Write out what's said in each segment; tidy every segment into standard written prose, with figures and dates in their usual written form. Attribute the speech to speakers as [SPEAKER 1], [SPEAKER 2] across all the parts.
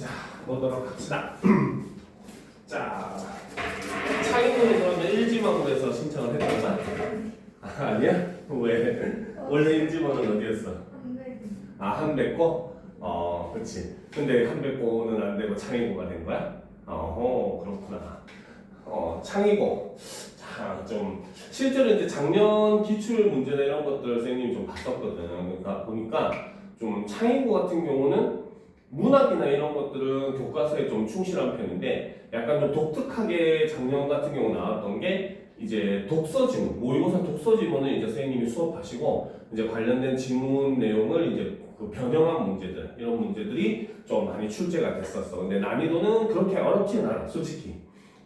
[SPEAKER 1] 자, 보도록 합시다. 자, 창의문은 그러면 일지망으로해서 신청을 했구나? 아니야? 왜? 원래 일지망은 어디였어? 한백고? 그렇지. 근데 한백고는 안 되고 창의고가 된 거야? 그렇구나. 창의고. 자, 좀 실제로 이제 작년 기출 문제나 이런 것들 선생님이 좀 봤었거든. 그러니까 보니까 좀 창의고 같은 경우는 문학이나 이런 것들은 교과서에 좀 충실한 편인데 약간 좀 독특하게 작년 같은 경우 나왔던 게 이제 독서 지문, 모의고사 독서 지문을 이제 선생님이 수업하시고 이제 관련된 지문 내용을 이제 그 변형한 문제들 이런 문제들이 좀 많이 출제가 됐었어. 근데 난이도는 그렇게 어렵지는 않아, 솔직히.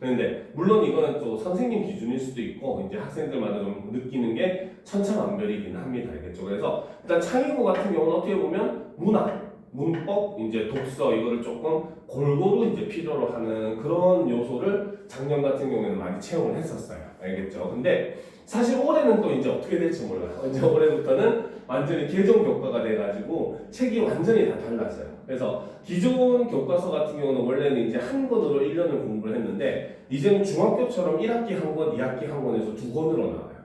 [SPEAKER 1] 그런데 물론 이거는 또 선생님 기준일 수도 있고 이제 학생들마다 좀 느끼는 게 천차만별이긴 합니다. 알겠죠? 그래서 일단 창의고 같은 경우는 어떻게 보면 문학, 문법, 이제 독서 이거를 조금 골고루 이제 필요로 하는 그런 요소를 작년 같은 경우에는 많이 채용을 했었어요. 알겠죠? 근데 사실 올해는 또 이제 어떻게 될지 몰라요. 이제 올해부터는 완전히 개정 교과가 돼가지고 책이 완전히 다 달랐어요. 그래서 기존 교과서 같은 경우는 원래는 이제 한 권으로 1년을 공부를 했는데 이제는 중학교처럼 1학기 한 권, 2학기 한 권에서 2권으로 나와요.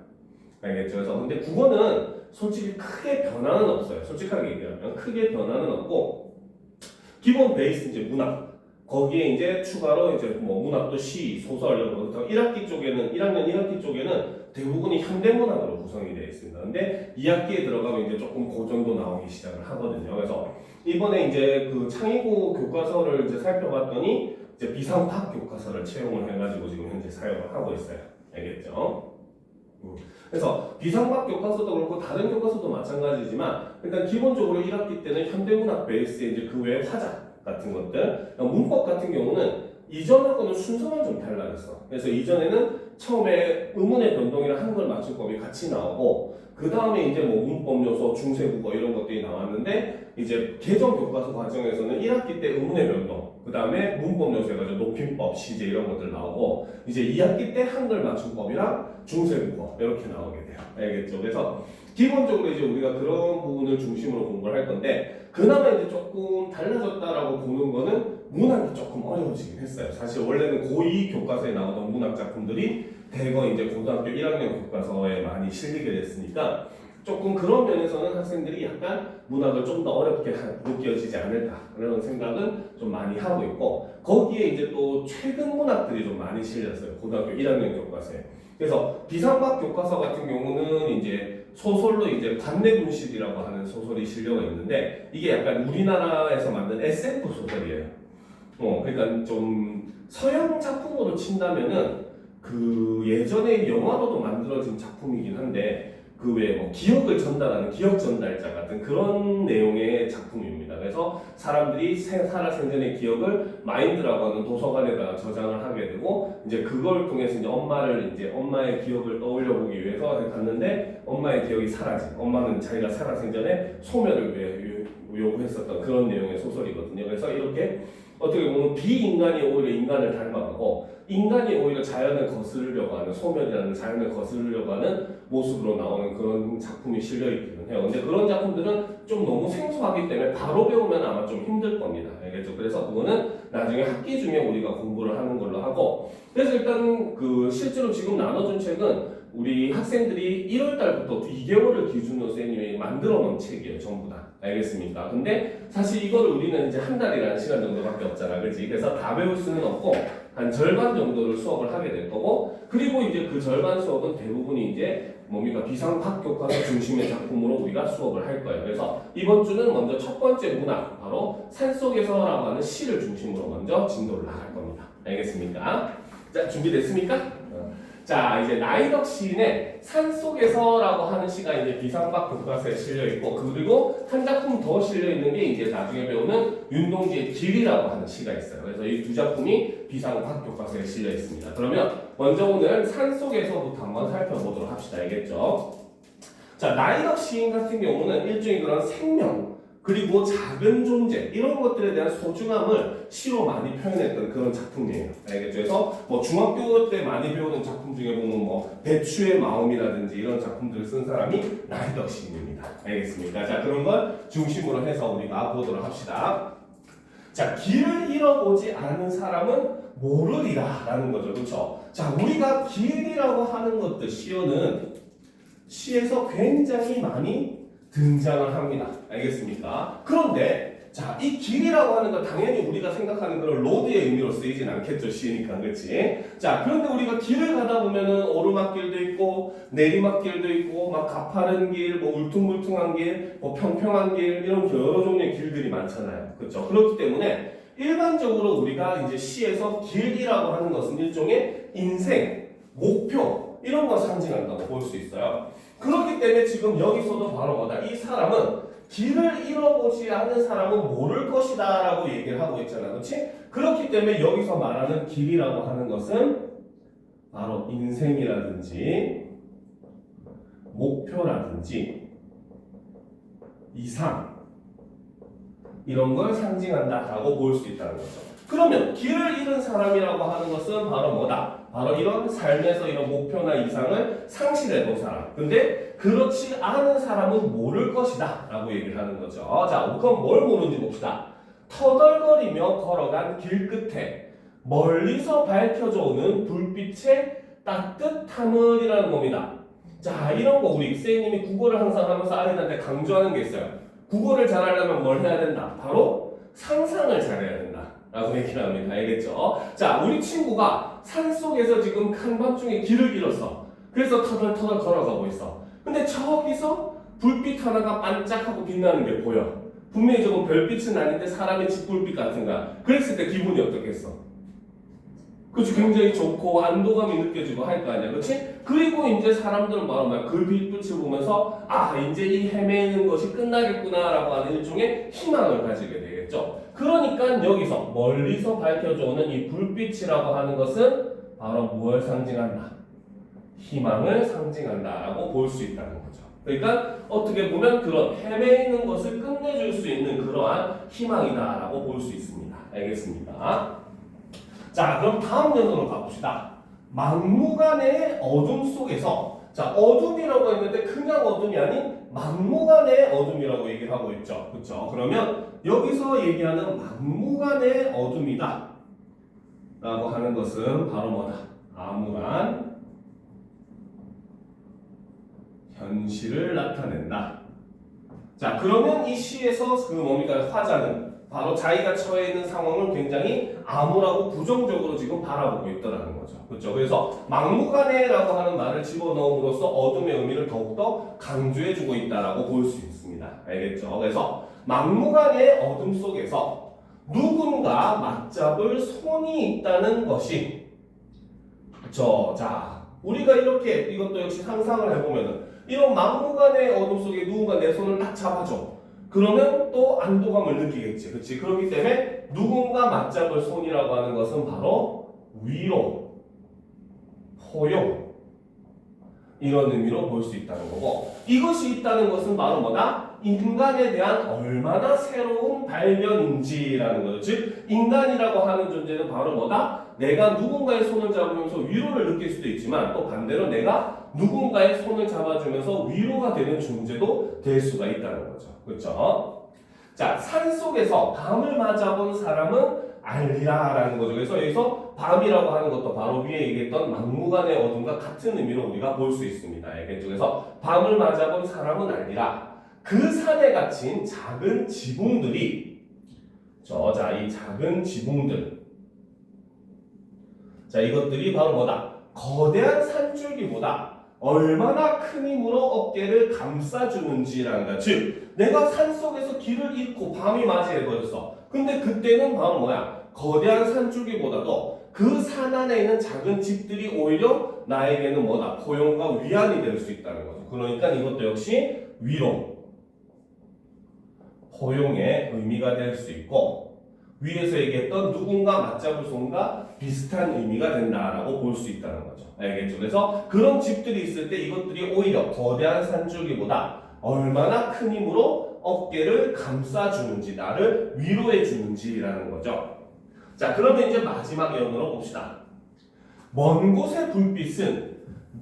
[SPEAKER 1] 알겠죠? 그래서 근데 국어는 솔직히 크게 변화는 없어요. 솔직하게 얘기하면 크게 변화는 없고 기본 베이스 이제 문학 거기에 이제 추가로 이제 뭐 문학도 시, 소설 이런 거 1학기 쪽에는 1학년 1학기 쪽에는 대부분이 현대문학으로 구성이 되어 있습니다. 근데 2학기에 들어가면 이제 조금 고전도 나오기 시작을 하거든요. 그래서 이번에 이제 그 창의고 교과서를 이제 살펴봤더니 이제 비상파 교과서를 채용을 해가지고 지금 현재 사용을 하고 있어요. 알겠죠? 그래서 비상파 교과서도 그렇고 다른 교과서도 마찬가지지만 일단 기본적으로 1학기 때는 현대문학 베이스에 이제 그 외에 화작 같은 것들 문법 같은 경우는 이전하고는 순서만 좀 달라졌어. 그래서 이전에는 처음에 의문의 변동이랑 한글 맞춤법이 같이 나오고 그 다음에 이제 뭐 문법 요소, 중세국어 이런 것들이 나왔는데 이제 개정 교과서 과정에서는 1학기 때 의문의 변동, 그 다음에 문법 요소 해가지고 높임법, 시제 이런 것들 나오고 이제 2학기 때 한글 맞춤법이랑 중세국어 이렇게 나오게 돼요. 알겠죠? 그래서 기본적으로 이제 우리가 그런 부분을 중심으로 공부를 할 건데 그나마 이제 조금 달라졌다라고 보는 거는 문학이 조금 어려워지긴 했어요. 사실 원래는 고2 교과서에 나오던 문학 작품들이 대거 이제 고등학교 1학년 교과서에 많이 실리게 됐으니까 조금 그런 면에서는 학생들이 약간 문학을 좀 더 어렵게 느껴지지 않을까 그런 생각은 좀 많이 하고 있고 거기에 이제 또 최근 문학들이 좀 많이 실렸어요. 고등학교 1학년 교과서에. 그래서 비상박 교과서 같은 경우는 이제 소설로 이제 관내군실이라고 하는 소설이 실려가 있는데 이게 약간 우리나라에서 만든 SF 소설이에요. 그러니까 좀 서양 작품으로 친다면은 그 예전에 영화로도 만들어진 작품이긴 한데 그 외에 뭐 기억을 전달하는 기억 전달자 같은 그런 내용의 작품입니다. 그래서 사람들이 살아생전의 기억을 마인드라고 하는 도서관에다가 저장을 하게 되고 이제 그걸 통해서 이제 엄마의 기억을 떠올려 보기 위해서 갔는데 엄마의 기억이 사라진 엄마는 자기가 살아생전에 소멸을 요구했었던 그런 내용의 소설이거든요. 그래서 이렇게 어떻게 보면 비인간이 오히려 인간을 닮아가고 인간이 오히려 자연을 거스르려고 하는 소멸이라는 자연을 거스르려고 하는 모습으로 나오는 그런 작품이 실려있기는 해요. 근데 그런 작품들은 좀 너무 생소하기 때문에 바로 배우면 아마 좀 힘들 겁니다. 알겠죠? 그래서 그거는 나중에 학기 중에 우리가 공부를 하는 걸로 하고 그래서 일단 그 실제로 지금 나눠준 책은 우리 학생들이 1월 달부터 2개월을 기준으로 선생님이 만들어 놓은 책이에요. 전부 다. 알겠습니까? 근데 사실 이거를 우리는 이제 한 달이라는 시간 정도밖에 없잖아. 그렇지? 그래서 다 배울 수는 없고 한 절반 정도를 수업을 하게 될 거고 그리고 이제 그 절반 수업은 대부분이 이제 뭡니까? 비상학 교과서 중심의 작품으로 우리가 수업을 할 거예요. 그래서 이번 주는 먼저 첫 번째 문학 바로 산속에서라고 하는 시를 중심으로 먼저 진도를 나갈 겁니다. 알겠습니까? 자, 준비됐습니까? 자, 이제 나이덕 시인의 산속에서라고 하는 시가 이제 비상박 교과서에 실려 있고 그리고 한 작품 더 실려 있는 게 이제 나중에 배우는 윤동주의 길이라고 하는 시가 있어요. 그래서 이 두 작품이 비상박 교과서에 실려 있습니다. 그러면 먼저 오늘 산속에서부터 한번 살펴보도록 합시다. 알겠죠? 자, 나이덕 시인 같은 경우는 일종의 그런 생명 그리고 작은 존재 이런 것들에 대한 소중함을 시로 많이 표현했던 그런 작품이에요. 알겠죠? 그래서 뭐 중학교 때 많이 배우는 작품 중에 보면 뭐 배추의 마음이라든지 이런 작품들을 쓴 사람이 나이덕 시인입니다. 알겠습니까? 자, 그런 걸 중심으로 해서 우리가 보도록 합시다. 자, 자, 길을 잃어보지 않은 사람은 모르리라 라는 거죠. 그렇죠? 자, 우리가 길이라고 하는 것들 시에서 굉장히 많이 등장을 합니다. 알겠습니까? 그런데 자, 이 길이라고 하는 건 당연히 우리가 생각하는 그런 로드의 의미로 쓰이진 않겠죠. 시니까, 그렇지? 자, 그런데 우리가 길을 가다 보면은 오르막길도 있고 내리막길도 있고 막 가파른 길, 뭐 울퉁불퉁한 길, 뭐 평평한 길 이런 여러 종류의 길들이 많잖아요. 그렇죠? 그렇기 때문에 일반적으로 우리가 이제 시에서 길이라고 하는 것은 일종의 인생, 목표 이런 걸 상징한다고 볼 수 있어요. 그렇기 때문에 지금 여기서도 바로 뭐다? 이 사람은 길을 잃어보지 않은 사람은 모를 것이다 라고 얘기를 하고 있잖아. 그렇지? 그렇기 때문에 여기서 말하는 길이라고 하는 것은 바로 인생이라든지 목표라든지 이상 이런 걸 상징한다 라고 볼 수 있다는 거죠. 그러면 길을 잃은 사람이라고 하는 것은 바로 뭐다? 바로 이런 삶에서 이런 목표나 이상을 상실해 본 사람. 근데 그렇지 않은 사람은 모를 것이다 라고 얘기를 하는 거죠. 자, 그럼 뭘 모르는지 봅시다. 터덜거리며 걸어간 길 끝에 멀리서 밝혀져 오는 불빛의 따뜻함을 이라는 겁니다. 자, 이런 거 우리 선생님이 국어를 항상 하면서 아이들한테 강조하는 게 있어요. 국어를 잘하려면 뭘 해야 된다? 바로 상상을 잘해야 된다 라고 얘기를 합니다. 알겠죠? 자, 우리 친구가 산속에서 지금 한밤중에 길을 잃었어. 그래서 터덜터덜 걸어가고 있어. 근데 저기서 불빛 하나가 반짝하고 빛나는 게 보여. 분명히 저건 별빛은 아닌데 사람의 집불빛 같은 거야. 그랬을 때 기분이 어떻겠어? 그치? 굉장히 좋고 안도감이 느껴지고 할 거 아니야. 그치? 그리고 이제 사람들은 바로 그 빛을 보면서 아, 이제 이 헤매는 것이 끝나겠구나 라고 하는 일종의 희망을 가지게 되겠죠. 그러니까 여기서 멀리서 밝혀져 오는 이 불빛이라고 하는 것은 바로 무엇을 상징한다? 희망을 상징한다 라고 볼 수 있다는 거죠. 그러니까 어떻게 보면 그런 헤매는 것을 끝내줄 수 있는 그러한 희망이다 라고 볼 수 있습니다. 알겠습니까? 자, 그럼 다음 연도로 가봅시다. 막무가내의 어둠 속에서, 자, 어둠이라고 했는데 그냥 어둠이 아닌 막무가내의 어둠이라고 얘기를 하고 있죠. 그렇죠? 그러면 여기서 얘기하는 막무가내의 어둠이다 라고 하는 것은 바로 뭐다? 암울한 현실을 나타낸다. 자, 그러면 이 시에서 그 뭡니까? 화자는 바로 자기가 처해 있는 상황을 굉장히 암울하고 부정적으로 지금 바라보고 있다는 거죠. 그렇죠? 그래서 막무가내라고 하는 말을 집어넣음으로써 어둠의 의미를 더욱더 강조해주고 있다라고 볼 수 있습니다. 알겠죠? 그래서 막무가내의 어둠 속에서 누군가 맞잡을 손이 있다는 것이, 그렇죠? 자, 우리가 이렇게 이것도 역시 상상을 해보면은 이런 막무가내의 어둠 속에 누군가 내 손을 딱 잡아줘. 그러면 또 안도감을 느끼겠지. 그렇지? 그렇기 때문에 누군가 맞잡을 손이라고 하는 것은 바로 위로, 포용 이런 의미로 볼 수 있다는 거고, 이것이 있다는 것은 바로 뭐다? 인간에 대한 얼마나 새로운 발견인지라는 거죠. 즉 인간이라고 하는 존재는 바로 뭐다? 내가 누군가의 손을 잡으면서 위로를 느낄 수도 있지만 또 반대로 내가 누군가의 손을 잡아주면서 위로가 되는 존재도 될 수가 있다는 거죠. 그렇죠? 자, 산속에서 밤을 맞아본 사람은 알리라 라는 거죠. 그래서 여기서 밤이라고 하는 것도 바로 위에 얘기했던 막무가내 어둠과 같은 의미로 우리가 볼 수 있습니다. 알겠죠? 그래서 밤을 맞아본 사람은 알리라. 그 산에 갇힌 작은 지붕들이, 자, 이 작은 지붕들, 자, 이것들이 바로 뭐다? 거대한 산줄기보다 얼마나 큰 힘으로 어깨를 감싸주는지라는 거야. 즉, 내가 산속에서 길을 잃고 밤이 맞이해버렸어. 근데 그때는 바로 뭐야? 거대한 산줄기보다도 그 산 안에 있는 작은 집들이 오히려 나에게는 뭐다? 포용과 위안이 될 수 있다는 거죠. 그러니까 이것도 역시 위로, 포용의 의미가 될 수 있고, 위에서 얘기했던 누군가 맞잡을 손과 비슷한 의미가 된다라고 볼 수 있다는 거죠. 알겠죠? 그래서 그런 집들이 있을 때 이것들이 오히려 거대한 산줄기보다 얼마나 큰 힘으로 어깨를 감싸주는지, 나를 위로해주는지라는 거죠. 자, 그러면 이제 마지막 예언으로 봅시다. 먼 곳의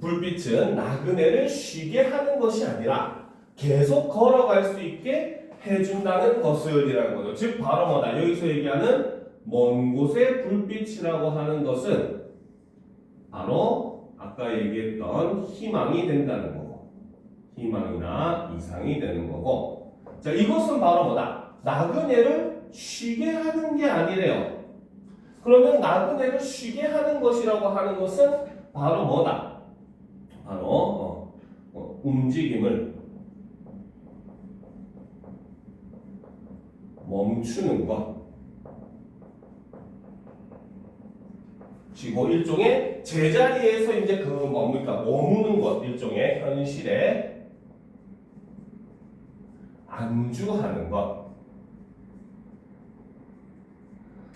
[SPEAKER 1] 불빛은 나그네를 쉬게 하는 것이 아니라 계속 걸어갈 수 있게 해준다는 것을이라는 거죠. 즉 바로 뭐다? 여기서 얘기하는 먼 곳의 불빛이라고 하는 것은 바로 아까 얘기했던 희망이 된다는 거고, 희망이나 이상이 되는 거고. 자, 이것은 바로 뭐다? 나그네를 쉬게 하는 게 아니래요. 그러면 나그네를 쉬게 하는 것이라고 하는 것은 바로 뭐다? 바로 움직임을 멈추는 것. 그리고 일종의 제자리에서 이제 그 뭡니까? 머무는 것, 일종의 현실에 안주하는 것.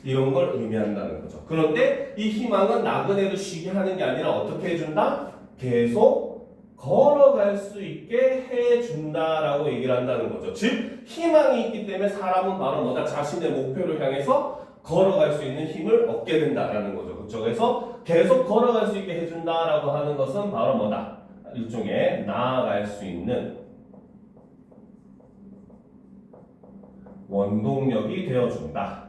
[SPEAKER 1] 이런 걸 의미한다는 거죠. 그런데 이 희망은 나그네를 쉬게 하는 게 아니라 어떻게 해준다? 계속 걸어갈 수 있게 해준다라고 얘기를 한다는 거죠. 즉 희망이 있기 때문에 사람은 바로 뭐다? 자신의 목표를 향해서 걸어갈 수 있는 힘을 얻게 된다라는 거죠. 그렇죠? 그래서 계속 걸어갈 수 있게 해준다라고 하는 것은 바로 뭐다? 일종의 나아갈 수 있는 원동력이 되어준다.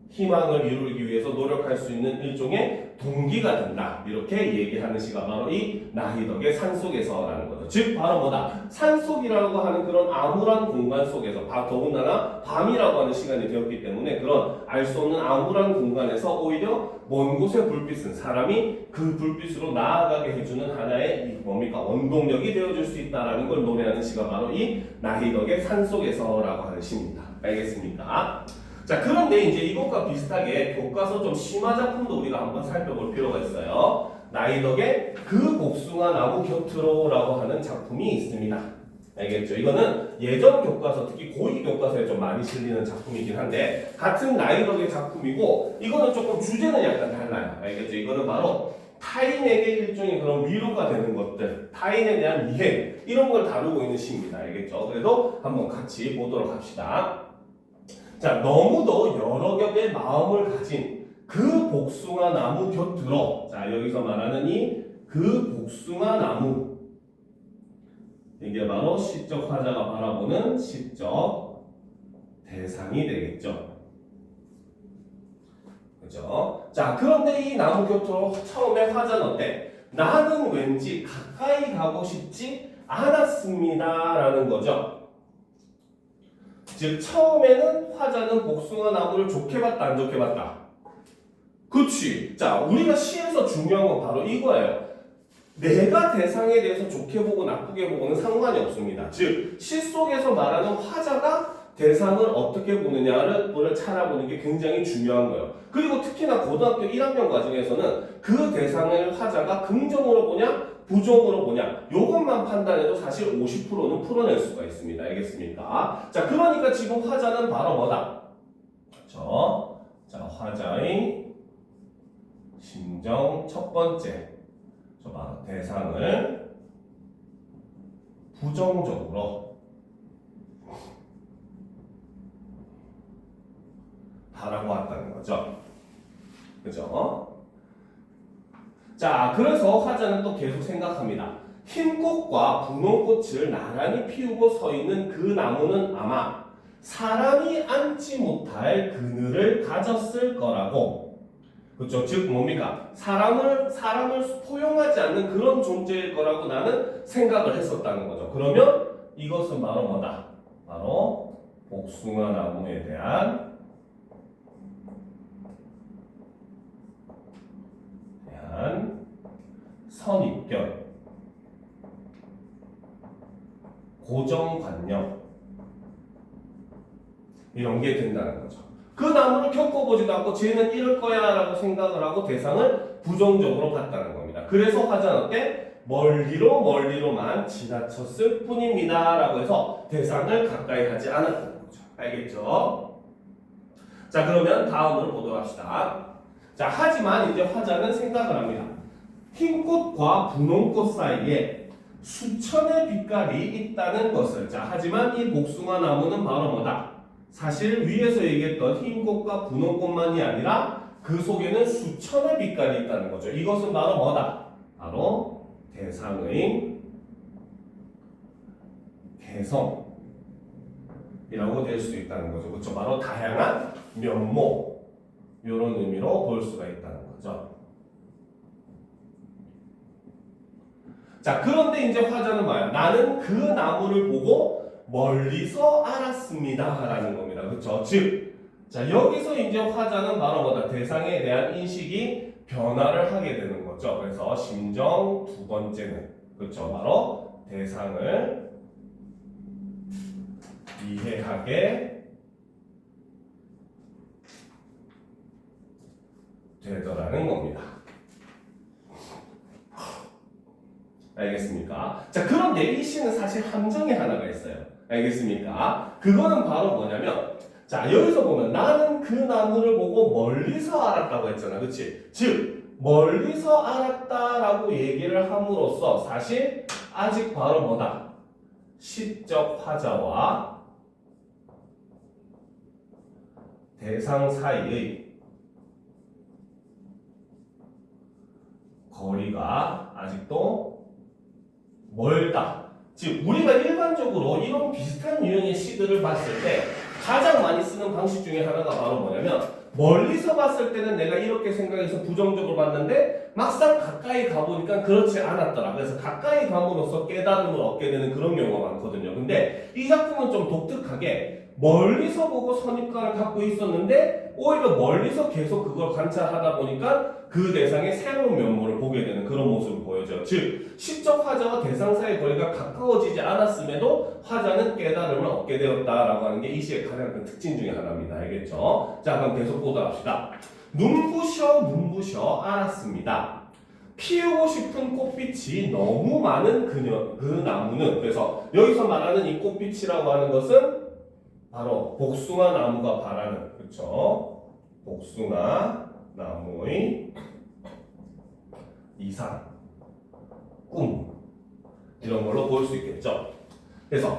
[SPEAKER 1] 희망을 이루기 위해서 노력할 수 있는 일종의 동기가 된다. 이렇게 얘기하는 시가 바로 이 나희덕의 산속에서라는 거죠. 즉 바로 뭐다? 산속이라고 하는 그런 암울한 공간 속에서 더군다나 밤이라고 하는 시간이 되었기 때문에 그런 알 수 없는 암울한 공간에서 오히려 먼 곳의 불빛은 사람이 그 불빛으로 나아가게 해주는 하나의 뭡니까? 원동력이 되어줄 수 있다는 걸 노래하는 시가 바로 이 나희덕의 산속에서라고 하는 시입니다. 알겠습니까? 자, 그런데 이제 이것과 비슷하게 교과서 좀 심화 작품도 우리가 한번 살펴볼 필요가 있어요. 나희덕의 그 복숭아 나무 곁으로라고 하는 작품이 있습니다. 알겠죠? 이거는 예전 교과서, 특히 고2 교과서에 좀 많이 실리는 작품이긴 한데 같은 나희덕의 작품이고 이거는 조금 주제는 약간 달라요. 알겠죠? 이거는 바로 타인에게 일종의 그런 위로가 되는 것들, 타인에 대한 이해 이런 걸 다루고 있는 시입니다. 알겠죠? 그래도 한번 같이 보도록 합시다. 자, 너무도 여러 겹의 마음을 가진 그 복숭아 나무 곁으로, 자, 여기서 말하는 그 복숭아 나무, 이게 바로 시적 화자가 바라보는 시적 대상이 되겠죠. 그죠? 자, 그런데 이 나무 곁으로 처음에 화자는 어때? 나는 왠지 가까이 가고 싶지 않았습니다. 라는 거죠. 즉 처음에는 화자는 복숭아 나무를 좋게 봤다 안 좋게 봤다? 그치. 자, 우리가 시에서 중요한 건 바로 이거예요. 내가 대상에 대해서 좋게 보고 나쁘게 보고는 상관이 없습니다. 즉 시 속에서 말하는 화자가 대상을 어떻게 보느냐를 찾아보는 게 굉장히 중요한 거예요. 그리고 특히나 고등학교 1학년 과정에서는 그 대상을 화자가 긍정으로 보냐 부정으로 보냐 요것만 판단해도 사실 50%는 풀어낼 수가 있습니다. 알겠습니까? 자, 그러니까 지금 화자는 바로 뭐다? 그렇죠? 자, 화자의 심정 첫 번째, 저 봐, 대상을 부정적으로 바라보았다는 거죠. 그죠? 자, 그래서 화자는 또 계속 생각합니다. 흰 꽃과 분홍 꽃을 나란히 피우고 서 있는 그 나무는 아마 사람이 앉지 못할 그늘을 가졌을 거라고. 그렇죠? 즉 뭡니까? 사람을 포용하지 않는 그런 존재일 거라고 나는 생각을 했었다는 거죠. 그러면 이것은 바로 뭐다? 바로 복숭아 나무에 대한 선입견, 고정관념 이런 게 된다는 거죠. 그 나무를 겪어보지도 않고 쟤는 이럴 거야 라고 생각을 하고 대상을 부정적으로 봤다는 겁니다. 그래서 화자는 어때? 멀리로만 지나쳤을 뿐입니다 라고 해서 대상을 가까이 하지 않았다는 거죠. 알겠죠? 자, 그러면 다음으로 보도록 합시다. 자, 하지만 이제 화자는 생각을 합니다. 흰 꽃과 분홍 꽃 사이에 수천의 빛깔이 있다는 것을. 자, 하지만 이 복숭아 나무는 바로 뭐다? 사실 위에서 얘기했던 흰 꽃과 분홍 꽃만이 아니라 그 속에는 수천의 빛깔이 있다는 거죠. 이것은 바로 뭐다? 바로 대상의 개성, 이라고 될 수 있다는 거죠. 그렇죠? 바로 다양한 면목 이런 의미로 볼 수가 있다는 거죠. 자, 그런데 이제 화자는 뭐야? 나는 그 나무를 보고 멀리서 알았습니다 라는 겁니다. 그렇죠? 즉, 자, 여기서 이제 화자는 바로 뭐다? 대상에 대한 인식이 변화를 하게 되는 거죠. 그래서 심정 두 번째는 그렇죠? 바로 대상을 이해하게 되더라는 겁니다. 알겠습니까? 자, 그런데 이 시는 사실 함정이 하나가 있어요. 알겠습니까? 그거는 바로 뭐냐면, 자, 여기서 보면 나는 그 나무를 보고 멀리서 알았다고 했잖아. 그치? 즉, 멀리서 알았다라고 얘기를 함으로써 사실 아직 바로 뭐다? 시적 화자와 대상 사이의 거리가 아직도 멀다. 즉 우리가 일반적으로 이런 비슷한 유형의 시들을 봤을 때 가장 많이 쓰는 방식 중에 하나가 바로 뭐냐면 멀리서 봤을 때는 내가 이렇게 생각해서 부정적으로 봤는데 막상 가까이 가보니까 그렇지 않았더라. 그래서 가까이 감으로써 깨달음을 얻게 되는 그런 경우가 많거든요. 근데 이 작품은 좀 독특하게 멀리서 보고 선입관을 갖고 있었는데 오히려 멀리서 계속 그걸 관찰하다 보니까 그 대상의 새로운 면모를 보게 되는 그런 모습을 보여줘요. 즉 시적 화자와 대상 사이의 거리가 가까워지지 않았음에도 화자는 깨달음을 얻게 되었다라고 하는 게 이 시의 가장 큰 특징 중에 하나입니다. 알겠죠? 자, 그럼 계속 보도록 합시다. 눈부셔 알았습니다. 피우고 싶은 꽃빛이 너무 많은 그 나무는, 그래서 여기서 말하는 이 꽃빛이라고 하는 것은 바로 복숭아 나무가 바라는, 그렇죠? 복숭아 나무의 이상, 꿈 이런 걸로 볼 수 있겠죠. 그래서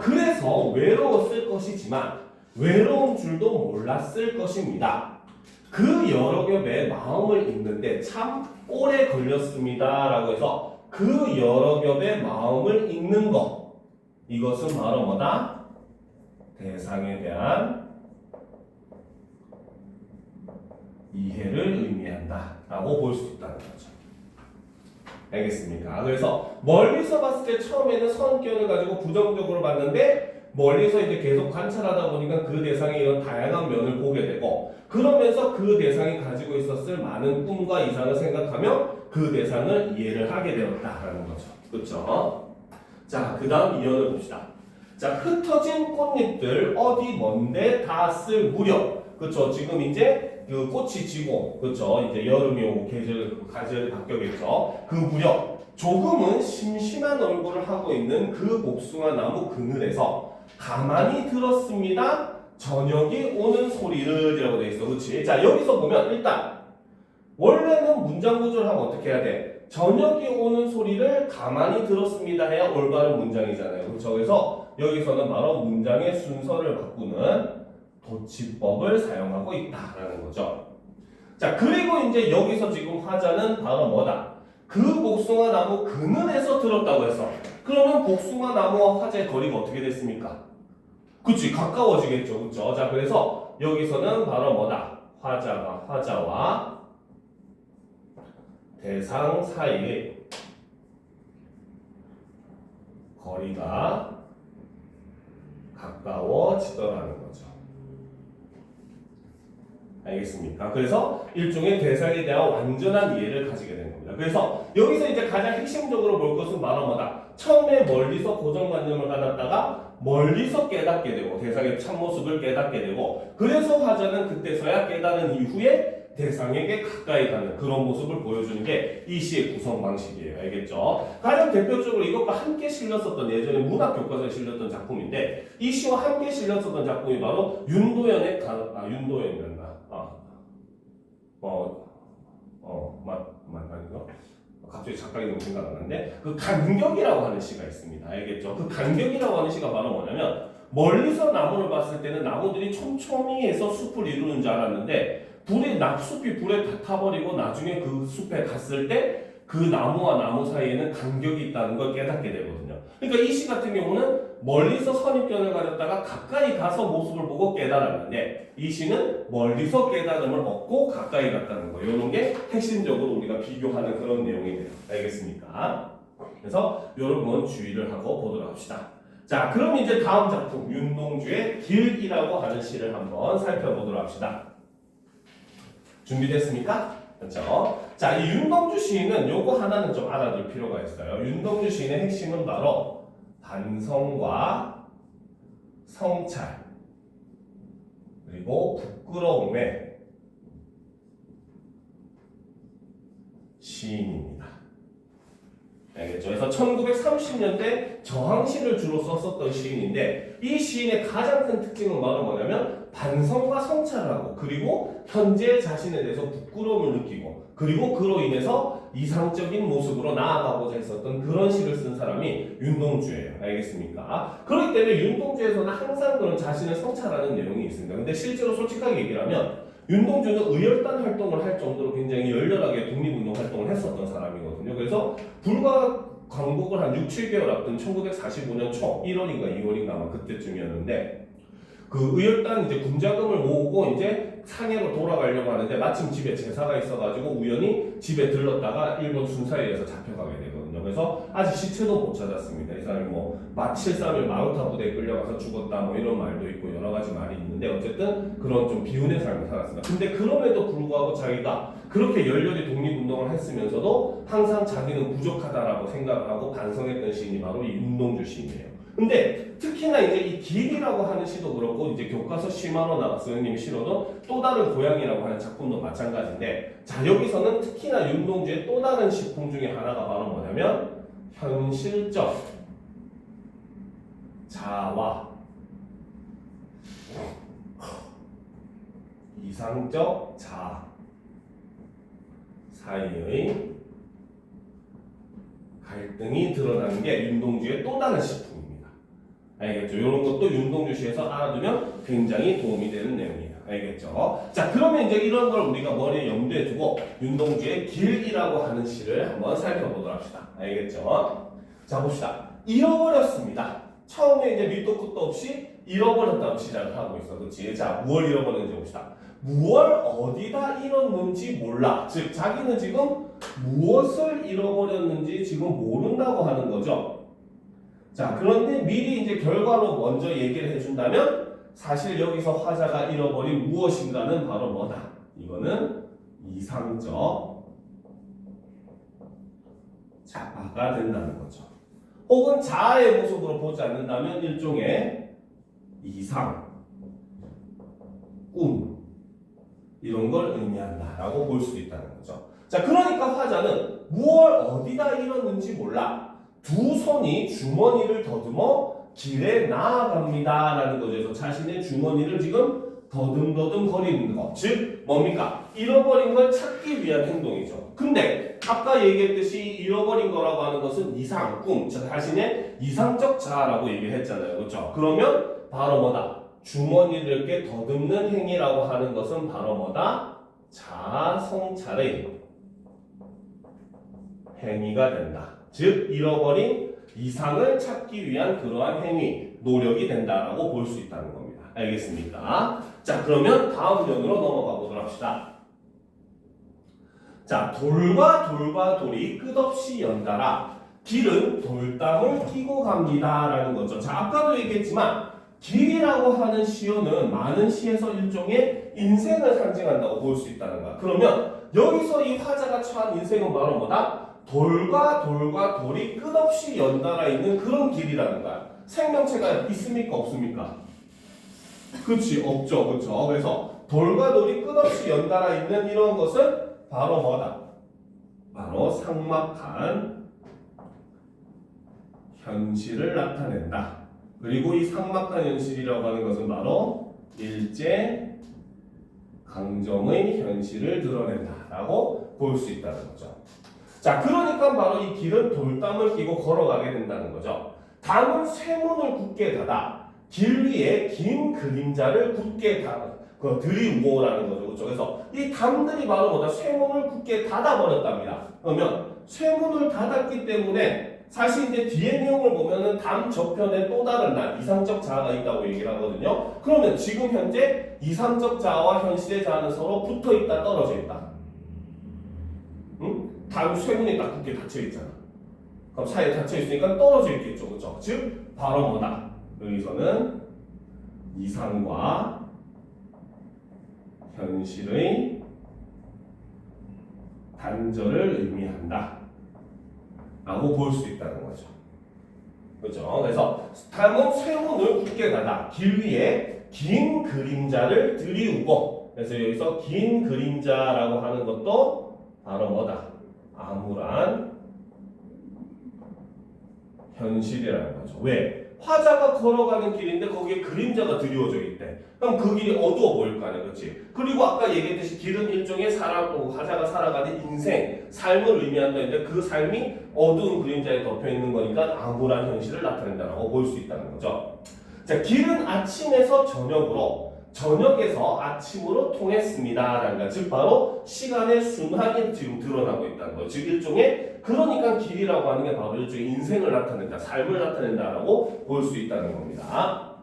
[SPEAKER 1] 외로웠을 것이지만 외로운 줄도 몰랐을 것입니다. 그 여러 겹의 마음을 읽는데 참 오래 걸렸습니다 라고 해서 그 여러 겹의 마음을 읽는 것, 이것은 바로 뭐다? 대상에 대한 이해를 의미한다 라고 볼 수 있다는 거죠. 알겠습니까? 그래서 멀리서 봤을 때 처음에는 선견을 가지고 부정적으로 봤는데 멀리서 이제 계속 관찰하다 보니까 그 대상의 이런 다양한 면을 보게 되고, 그러면서 그 대상이 가지고 있었을 많은 꿈과 이상을 생각하며 그 대상을 이해를 하게 되었다라는 거죠. 그렇죠? 자, 그 다음 이연을 봅시다. 자, 흩어진 꽃잎들 어디 먼데 닿았을 무렵. 그렇죠? 지금 이제 그 꽃이 지고, 그렇죠? 이제 여름이 오고 가절이 바뀌겠죠. 그 무렵 조금은 심심한 얼굴을 하고 있는 그 복숭아 나무 그늘에서 가만히 들었습니다. 저녁이 오는 소리를이라고 돼 있어. 그렇지? 자, 여기서 보면 일단 원래는 문장 구조를 하면 어떻게 해야 돼? 저녁이 오는 소리를 가만히 들었습니다 해야 올바른 문장이잖아요. 그렇죠? 그래서 여기서는 바로 문장의 순서를 바꾸는 도치법을 사용하고 있다라는 거죠. 자, 그리고 이제 여기서 지금 화자는 바로 뭐다? 그 복숭아 나무 그늘에서 들었다고 해서, 그러면 복숭아 나무와 화자의 거리가 어떻게 됐습니까? 그치, 가까워지겠죠. 그쵸? 자, 그래서 여기서는 바로 뭐다? 화자와 대상 사이의 거리가 가까워지더라는 거죠. 알겠습니까? 그래서 일종의 대상에 대한 완전한 이해를 가지게 되는 겁니다. 그래서 여기서 이제 가장 핵심적으로 볼 것은 바로 뭐다? 처음에 멀리서 고정관념을 가졌다가 멀리서 깨닫게 되고 대상의 참모습을 깨닫게 되고, 그래서 화자는 그때서야 깨달은 이후에 대상에게 가까이 가는 그런 모습을 보여주는 게 이 시의 구성 방식이에요. 알겠죠? 가장 대표적으로 이것과 함께 실렸었던, 예전에 문학 교과서에 실렸던 작품인데, 이 시와 함께 실렸었던 작품이 바로 윤도현의 윤도현이었나? 맞나요? 갑자기 작가 이름 생각 안 나는데, 그 간격이라고 하는 시가 있습니다. 알겠죠? 그 간격이라고 하는 시가 바로 뭐냐면, 멀리서 나무를 봤을 때는 나무들이 촘촘히해서 숲을 이루는 줄 알았는데, 숲이 불에 다 타버리고 나중에 그 숲에 갔을 때 그 나무와 나무 사이에는 간격이 있다는 걸 깨닫게 되거든요. 그러니까 이 시 같은 경우는 멀리서 선입견을 가졌다가 가까이 가서 모습을 보고 깨달았는데 이 시는 멀리서 깨달음을 얻고 가까이 갔다는 거예요. 이런 게 핵심적으로 우리가 비교하는 그런 내용이 돼요. 알겠습니까? 그래서 여러분 주의를 하고 보도록 합시다. 자, 그럼 이제 다음 작품 윤동주의 길이라고 하는 시를 한번 살펴보도록 합시다. 준비됐습니까? 그렇죠? 자, 이 윤동주 시인은 요거 하나는 좀 알아둘 필요가 있어요. 윤동주 시인의 핵심은 바로 반성과 성찰 그리고 부끄러움의 시인입니다. 알겠죠? 그래서 1930년대 저항시를 주로 썼었던 시인인데 이 시인의 가장 큰 특징은 바로 뭐냐면 반성과 성찰을 하고 그리고 현재 자신에 대해서 부끄러움을 느끼고 그리고 그로 인해서 이상적인 모습으로 나아가고자 했었던 그런 시를 쓴 사람이 윤동주예요. 알겠습니까? 그렇기 때문에 윤동주에서는 항상 그런 자신을 성찰하는 내용이 있습니다. 근데 실제로 솔직하게 얘기를 하면 윤동주는 의열단 활동을 할 정도로 굉장히 열렬하게 독립운동 활동을 했었던 사람이거든요. 그래서 불과 광복을 한 6, 7개월 앞둔 1945년 초 1월인가 2월인가 아마 그때쯤이었는데 그 의열단 이제 군자금을 모으고 이제 상해로 돌아가려고 하는데 마침 집에 제사가 있어가지고 우연히 집에 들렀다가 일본 순사에 의해서 잡혀가게 되거든요. 그래서 아직 시체도 못 찾았습니다. 이 사람이 뭐 마칠삼일 마루타 부대에 끌려가서 죽었다 뭐 이런 말도 있고 여러 가지 말이 있는데 어쨌든 그런 좀 비운의 삶을 살았습니다. 근데 그럼에도 불구하고 자기가 그렇게 열렬히 독립운동을 했으면서도 항상 자기는 부족하다라고 생각을 하고 반성했던 시인이 바로 이 윤동주 시인이에요. 근데 특히나 이제 이 길이라고 하는 시도 그렇고 이제 교과서 시마노나 선생님이 실어도 또 다른 고향이라고 하는 작품도 마찬가지인데 자 여기서는 특히나 윤동주의 또 다른 시품 중에 하나가 바로 뭐냐면 현실적 자와 이상적 자 사이의 갈등이 드러나는 게 윤동주의 또 다른 시품입니다. 알겠죠? 이런 것도 윤동주 시에서 알아두면 굉장히 도움이 되는 내용이에요. 알겠죠? 자, 그러면 이제 이런 걸 우리가 머리에 염두에 두고 윤동주의 길이라고 하는 시를 한번 살펴보도록 합시다. 알겠죠? 자, 봅시다. 잃어버렸습니다. 처음에 이제 밑도 끝도 없이 잃어버렸다고 시작을 하고 있어. 그렇지? 자, 무엇을 잃어버렸는지 봅시다. 무엇을 어디다 잃었는지 몰라. 즉, 자기는 지금 무엇을 잃어버렸는지 지금 모른다고 하는 거죠. 자, 그런데 미리 이제 결과로 먼저 얘기를 해준다면 사실 여기서 화자가 잃어버린 무엇인가는 바로 뭐다? 이거는 이상적 자아가 된다는 거죠. 혹은 자아의 모습으로 보지 않는다면 일종의 이상, 꿈 이런 걸 의미한다라고 볼 수 있다는 거죠. 자, 그러니까 화자는 무엇을 어디다 잃었는지 몰라. 두 손이 주머니를 더듬어 길에 나아갑니다 라는 거죠. 그래서 자신의 주머니를 지금 더듬더듬 거리는 거. 즉 뭡니까? 잃어버린 걸 찾기 위한 행동이죠. 근데 아까 얘기했듯이 잃어버린 거라고 하는 것은 이상, 꿈, 자신의 이상적 자아라고 얘기를 했잖아요. 그렇죠? 그러면 바로 뭐다? 주머니를 이렇게 더듬는 행위라고 하는 것은 바로 뭐다? 자아 성찰의 행위가 된다. 즉 잃어버린 이상을 찾기 위한 그러한 행위, 노력이 된다라고 볼 수 있다는 겁니다. 알겠습니까? 자, 그러면 다음 면으로 넘어가 보도록 합시다. 자, 돌과 돌이 끝없이 연달아 길은 돌담을 끼고 갑니다라는 거죠. 자, 아까도 얘기했지만 길이라고 하는 시어는 많은 시에서 일종의 인생을 상징한다고 볼 수 있다는 거야. 그러면 여기서 이 화자가 처한 인생은 바로 뭐다? 돌과 돌이 끝없이 연달아 있는 그런 길이라는 거야. 생명체가 있습니까? 없습니까? 그렇지, 없죠. 그렇죠. 그래서 돌과 돌이 끝없이 연달아 있는 이런 것은 바로 뭐다? 바로 삭막한 현실을 나타낸다. 그리고 이 삭막한 현실이라고 하는 것은 바로 일제 강점의 현실을 드러낸다라고 볼 수 있다는 거죠. 자, 그러니까 바로 이 길은 돌담을 끼고 걸어가게 된다는 거죠. 담은 쇠문을 굳게 닫아 길 위에 긴 그림자를 굳게 들이우고라는 거죠. 그렇죠? 그래서 이 담들이 바로 뭐다? 쇠문을 굳게 닫아버렸답니다. 그러면 쇠문을 닫았기 때문에 사실 이제 뒤에 내용을 보면은 다음 저편에 또 다른 날 이상적 자아가 있다고 얘기를 하거든요. 그러면 지금 현재 이상적 자아와 현실의 자아는 서로 붙어 있다, 떨어져 있다. 응? 다음 쇠문이 딱 굳게 닫혀 있잖아. 그럼 사이에 닫혀 있으니까 떨어져 있겠죠, 그렇죠? 즉 바로 뭐다? 여기서는 이상과 현실의 단절을 의미한다 라고 볼 수 있다는 거죠. 그렇죠? 그래서 다음은 쇠문을 굳게 닫아 길 위에 긴 그림자를 들이우고, 그래서 여기서 긴 그림자라고 하는 것도 바로 뭐다? 암울한 현실이라는 거죠. 왜? 화자가 걸어가는 길인데 거기에 그림자가 드리워져 있대. 그럼 그 길이 어두워 보일 거 아니야, 그렇지? 그리고 아까 얘기했듯이 길은 일종의 사람, 화자가 살아가는 인생, 삶을 의미한다는데 그 삶이 어두운 그림자에 덮여 있는 거니까 암울한 현실을 나타낸다고 볼 수 있다는 거죠. 자, 길은 아침에서 저녁으로, 저녁에서 아침으로 통했습니다라는 거. 즉 바로 시간의 순환이 지금 드러나고 있다는 거. 즉 일종의, 그러니까 길이라고 하는 게 바로 일종의 인생을 나타낸다, 삶을 나타낸다라고 볼 수 있다는 겁니다.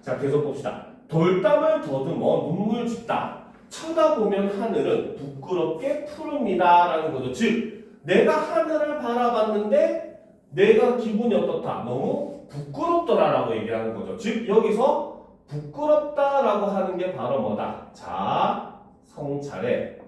[SPEAKER 1] 자, 계속 봅시다. 돌담을 더듬어 눈물 짓다. 쳐다보면 하늘은 부끄럽게 푸릅니다라는 거죠. 즉 내가 하늘을 바라봤는데 내가 기분이 어떻다? 너무 부끄럽더라라고 얘기하는 거죠. 즉 여기서 부끄럽다라고 하는 게 바로 뭐다? 자아 성찰의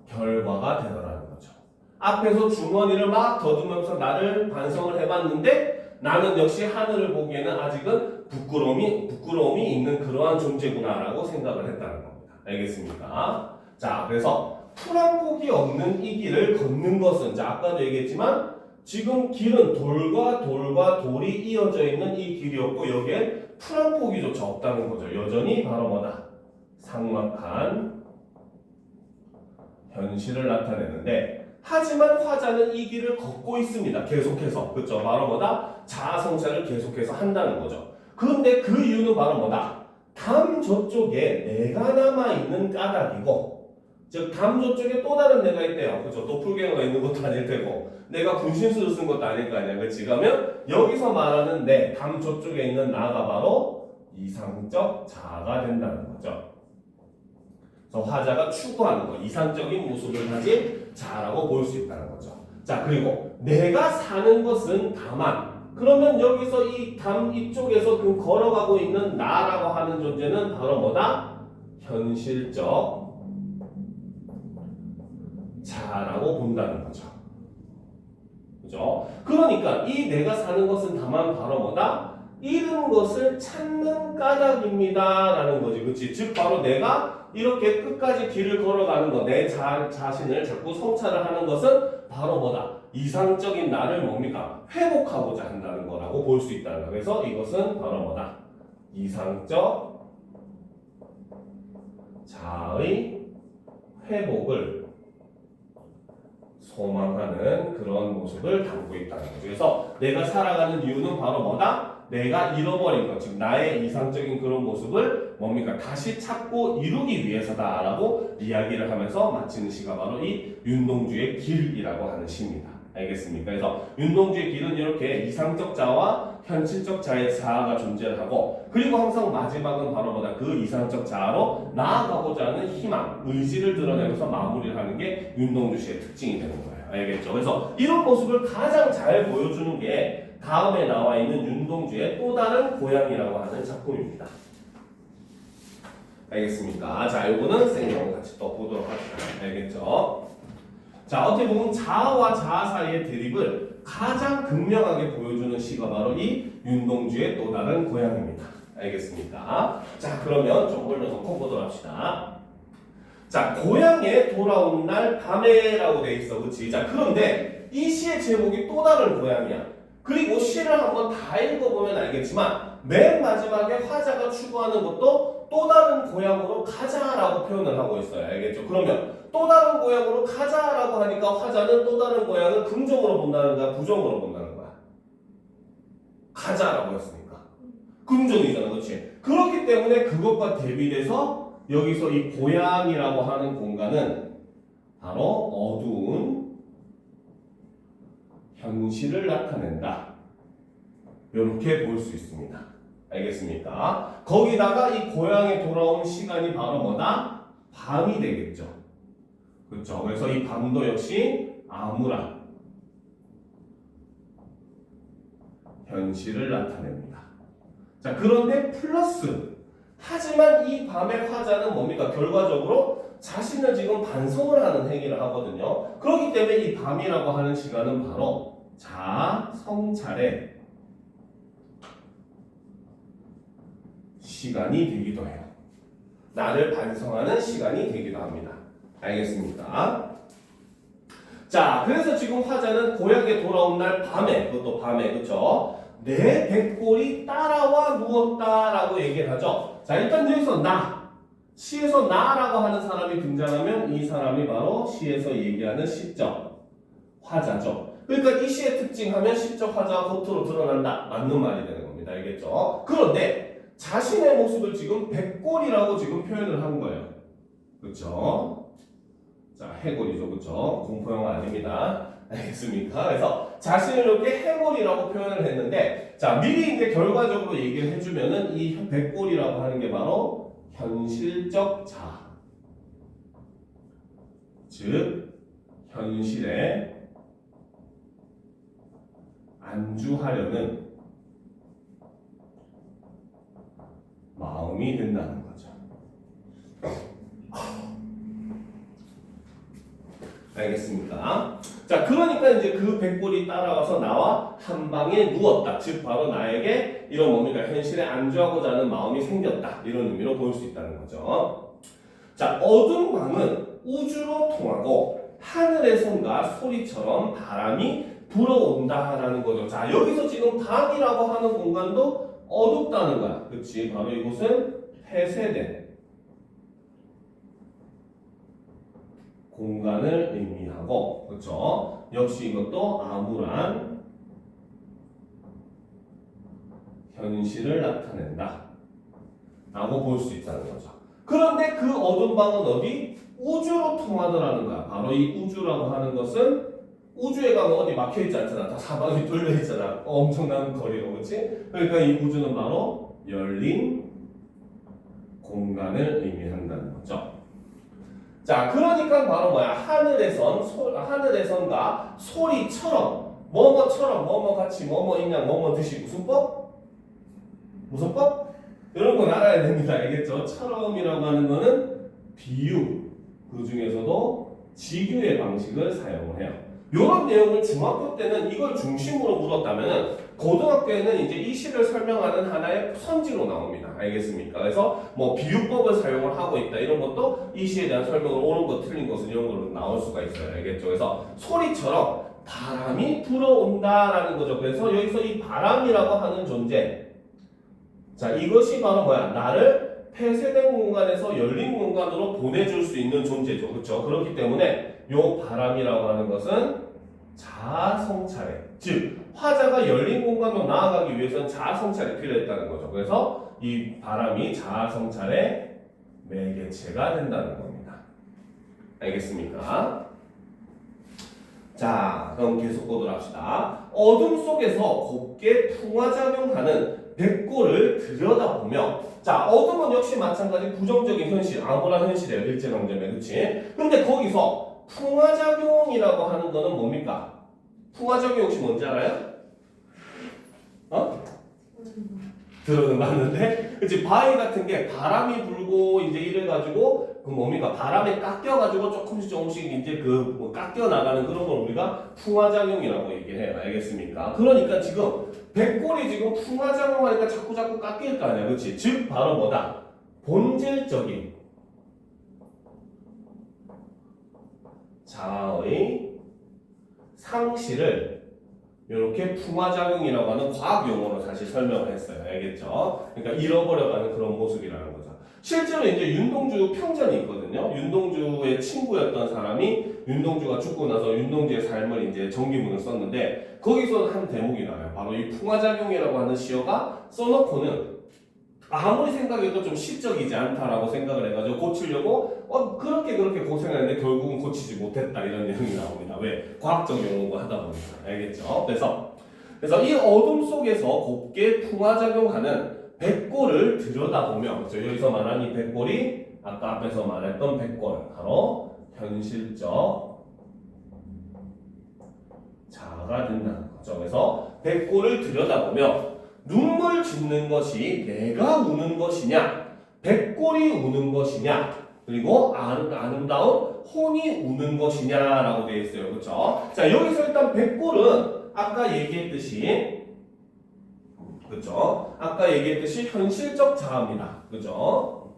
[SPEAKER 1] 결과가 되더라는 거죠. 앞에서 주머니를 막 더듬으면서 나를 반성을 해봤는데 나는 역시 하늘을 보기에는 아직은 부끄러움이 있는 그러한 존재구나라고 생각을 했다는 겁니다. 알겠습니까? 자, 그래서 풀 한 폭이 없는 이 길을 걷는 것은, 자, 아까도 얘기했지만 지금 길은 돌과 돌이 이어져 있는 이 길이었고 여기에 풀 한 폭이조차 없다는 거죠. 여전히 바로 뭐다? 삭막한 현실을 나타내는데, 하지만 화자는 이 길을 걷고 있습니다. 계속해서. 그렇죠? 바로 뭐다? 자아 성찰을 계속해서 한다는 거죠. 그런데 그 이유는 바로 뭐다? 담 저쪽에 내가 남아있는 까닭이고, 즉 담 저쪽에 또 다른 내가 있대요. 그렇죠? 도플갱어가 있는 것도 아닐 테고 내가 분신술을 쓴 것도 아닐 거 아니야. 그렇지? 그러면 여기서 말하는 내 담 저쪽에 있는 나가 바로 이상적 자아가 된다는 거죠. 그래서 화자가 추구하는 거, 이상적인 모습을 가진 자아라고 볼 수 있다는 거죠. 자, 그리고 내가 사는 것은 다만, 그러면 여기서 이 담 이쪽에서 그 걸어가고 있는 나라고 하는 존재는 바로 뭐다? 현실적 자아라고 본다는 거죠. 그죠? 그러니까 이 내가 사는 것은 다만 바로 뭐다? 잃은 것을 찾는 까닭입니다 라는 거지. 그치? 즉 바로 내가 이렇게 끝까지 길을 걸어가는 거, 내 자신을 자꾸 성찰을 하는 것은 바로 뭐다? 이상적인 나를 뭡니까? 회복하고자 한다는 거라고 볼 수 있다는 거. 그래서 이것은 바로 뭐다? 이상적 자아의 회복을 소망하는 그런 모습을 담고 있다는 거죠. 그래서 내가 살아가는 이유는 바로 뭐다? 내가 잃어버린 것, 즉 나의 이상적인 그런 모습을 뭡니까? 다시 찾고 이루기 위해서다라고 이야기를 하면서 마치는 시가 바로 이 윤동주의 길이라고 하는 시입니다. 알겠습니까? 그래서 윤동주의 길은 이렇게 이상적 자아와 현실적 자아의 자아가 존재를 하고, 그리고 항상 마지막은 바로 뭐다? 그 이상적 자아로 나아가고자 하는 희망, 의지를 드러내면서 마무리를 하는 게 윤동주 씨의 특징이 되는 거예요. 알겠죠? 그래서 이런 모습을 가장 잘 보여주는 게 다음에 나와 있는 윤동주의 또 다른 고향이라고 하는 작품입니다. 알겠습니까? 자, 이거는 쌤이랑 같이 또 보도록 합시다. 알겠죠? 자, 어떻게 보면 자아와 자아 사이의 대립을 가장 극명하게 보여주는 시가 바로 이 윤동주의 또 다른 고향입니다. 알겠습니까? 자, 그러면 좀 올려놓고 보도록 합시다. 자, 고향에 돌아온 날 밤에라고 돼 있어. 그치? 자, 그런데 이 시의 제목이 또 다른 고향이야. 그리고 시를 한번 다 읽어보면 알겠지만 맨 마지막에 화자가 추구하는 것도 또 다른 고향으로 가자라고 표현을 하고 있어요. 알겠죠? 그러면 또 다른 고향으로 가자라고 하니까 화자는 또 다른 고향을 긍정으로 본다는 거야? 부정으로 본다는 거야? 가자라고 했으니까 긍정이잖아. 그렇지? 그렇기 때문에 그것과 대비돼서 여기서 이 고향이라고 하는 공간은 바로 어두운 현실을 나타낸다. 이렇게 볼 수 있습니다. 알겠습니까? 거기다가 이 고향에 돌아온 시간이 바로 뭐다? 밤이 되겠죠. 그렇죠? 그래서 이 밤도 역시 암울한 현실을 나타냅니다. 자, 그런데 플러스 하지만 이 밤의 화자는 뭡니까? 결과적으로 자신을 지금 반성을 하는 행위를 하거든요. 그렇기 때문에 이 밤이라고 하는 시간은 바로 자성찰의 시간이 되기도 해요. 나를 반성하는 시간이 되기도 합니다. 알겠습니까? 자, 그래서 지금 화자는 고향에 돌아온 날 밤에, 그것도 밤에, 그쵸? 내 백골이 따라와 누웠다라고 얘기를 하죠. 자, 일단 여기서 시에서 나라고 하는 사람이 등장하면 이 사람이 바로 시에서 얘기하는 시적 화자죠. 그러니까 이 시의 특징하면 시적 화자가 겉으로 드러난다. 맞는 말이 되는 겁니다. 알겠죠? 그런데 자신의 모습을 지금 백골이라고 지금 표현을 한 거예요. 그렇죠? 자, 해골이죠. 그렇죠? 공포 영화 아닙니다. 알겠습니까? 그래서 자신을 이렇게 해골이라고 표현을 했는데, 자, 미리 이제 결과적으로 얘기를 해주면은 이 백골이라고 하는 게 바로 현실적 자아. 즉, 현실에 안주하려는 마음이 된다는 거죠. 알겠습니까? 자, 그러니까 이제 그 백골이 따라와서 나와 한 방에 누웠다. 즉 바로 나에게 이런 뭡니까? 현실에 안주하고자 하는 마음이 생겼다. 이런 의미로 볼 수 있다는 거죠. 자, 어두운 방은 우주로 통하고 하늘에선가 소리처럼 바람이 불어온다라는 거죠. 자, 여기서 지금 방이라고 하는 공간도 어둡다는 거야. 그렇지? 바로 이곳은 폐쇄된 공간을 의미하고, 그렇죠? 역시 이것도 암울한 현실을 나타낸다 라고 볼 수 있다는 거죠. 그런데 그 어두운 방은 어디? 우주로 통하더라는 거야. 바로 이 우주라고 하는 것은 우주에 가면 어디 막혀있지 않잖아. 다 사방이 뚫려있잖아. 엄청난 거리로, 그렇지? 그러니까 이 우주는 바로 열린 공간을 의미한다는 거죠. 자, 그러니까 바로 뭐야? 하늘에선가 소리처럼, 뭐뭐처럼, 뭐뭐 같이, 뭐뭐 있냐, 뭐뭐 듯이. 무슨 법? 무슨 법? 이런 건 알아야 됩니다. 알겠죠? 처럼이라고 하는 거는 비유, 그 중에서도 직유의 방식을 사용을 해요. 이런 내용을 중학교 때는 이걸 중심으로 물었다면 고등학교에는 이제 이 시를 설명하는 하나의 선지로 나옵니다. 알겠습니까? 그래서 뭐 비유법을 사용을 하고 있다 이런 것도 이 시에 대한 설명을 옳은 것 틀린 것은 이런 걸로 나올 수가 있어요. 알겠죠? 그래서 소리처럼 바람이 불어온다라는 거죠. 그래서 여기서 이 바람이라고 하는 존재, 자, 이것이 바로 뭐야? 나를 폐쇄된 공간에서 열린 공간으로 보내줄 수 있는 존재죠. 그렇죠? 그렇기 때문에 요 바람이라고 하는 것은 자아성찰에, 즉 화자가 열린 공간으로 나아가기 위해서는 자아성찰이 필요했다는 거죠. 그래서 이 바람이 자아성찰의 매개체가 된다는 겁니다. 알겠습니까? 자, 그럼 계속 보도록 합시다. 어둠 속에서 곱게 풍화작용하는 백골을 들여다보며, 자, 어둠은 역시 마찬가지 부정적인 현실, 암울한 현실이에요. 일제강점에, 그치? 근데 거기서 풍화작용이라고 하는 거는 뭡니까? 풍화작용 혹시 뭔지 알아요? 들어는 봤는데, 그치? 바위 같은 게 바람이 불고 이제 이래가지고 그 뭡니까? 바람에 깎여가지고 조금씩 이제 그 뭐 깎여 나가는 그런 걸 우리가 풍화작용이라고 얘기해요. 알겠습니까? 그러니까 지금 백골이 지금 풍화작용하니까 자꾸 깎일 거 아니야, 그렇지? 즉 바로 뭐다? 본질적인 자아의 상실을 이렇게 풍화작용이라고 하는 과학 용어로 사실 설명을 했어요. 알겠죠? 그러니까 잃어버려가는 그런 모습이라는 거죠. 실제로 이제 윤동주 평전이 있거든요. 윤동주의 친구였던 사람이 윤동주가 죽고 나서 윤동주의 삶을 이제 전기문을 썼는데 거기서 한 대목이 나와요. 바로 이 풍화작용이라고 하는 시어가 써놓고는 아무리 생각해도 좀 시적이지 않다라고 생각을 해가지고 고치려고 그렇게 고생했는데 결국은 고치지 못했다 이런 내용이 나옵니다. 왜? 과학적 용어가 하다 보니까. 알겠죠? 그래서 이 어둠 속에서 곱게 풍화작용하는 백골을 들여다보면, 그렇죠? 여기서 말한 이 백골이 아까 앞에서 말했던 백골, 바로 현실적 자아가 된다는 거죠. 그래서 백골을 들여다보면 눈물 짓는 것이 내가 우는 것이냐, 백골이 우는 것이냐, 그리고 아름다운 혼이 우는 것이냐라고 되어 있어요. 그렇죠? 자, 여기서 일단 백골은 아까 얘기했듯이, 그렇죠? 아까 얘기했듯이 현실적 자아입니다. 그렇죠?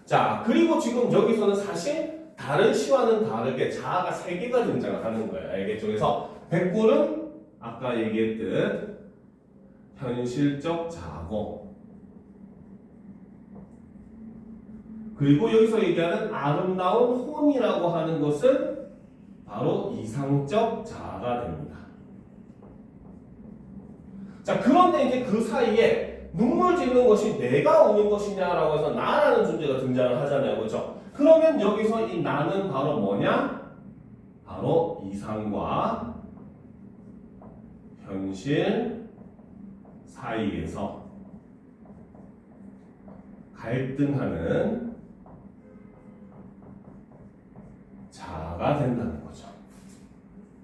[SPEAKER 1] 자, 그리고 지금 여기서는 사실 다른 시와는 다르게 자아가 3개가 등장을 하는 거예요. 알겠죠? 그래서 백골은 아까 얘기했듯 현실적 자아고, 그리고 여기서 얘기하는 아름다운 혼이라고 하는 것은 바로 이상적 자아가 됩니다. 자, 그런데 이제 그 사이에 눈물 짓는 것이 내가 우는 것이냐라고 해서 나라는 존재가 등장을 하잖아요. 그렇죠? 그러면 여기서 이 나는 바로 뭐냐? 바로 이상과 현실 사이에서 갈등하는 자아가 된다는 거죠.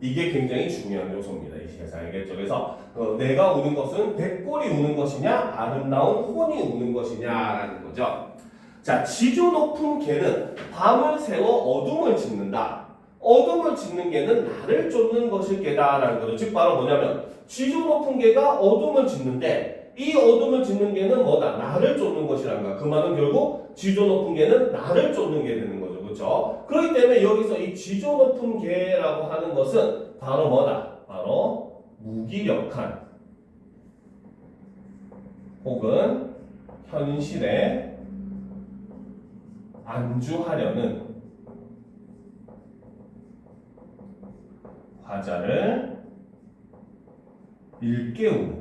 [SPEAKER 1] 이게 굉장히 중요한 요소입니다. 이 시에서 알겠죠? 그래서 내가 우는 것은 백골이 우는 것이냐, 아름다운 혼이 우는 것이냐라는 거죠. 자, 지조 높은 개는 밤을 새워 어둠을 짓는다. 어둠을 짓는 개는 나를 쫓는 것일 개다라는 거죠. 즉 바로 뭐냐면 지조 높은 개가 어둠을 짓는데 이 어둠을 짓는 개는 뭐다? 나를 쫓는 것이라는 거야. 그 말은 결국 지조 높은 개는 나를 쫓는 게 되는 거죠. 그렇죠? 그렇기 때문에 여기서 이 지조 높은 개라고 하는 것은 바로 뭐다? 바로 무기력한 혹은 현실에 안주하려는 화자를 일깨우는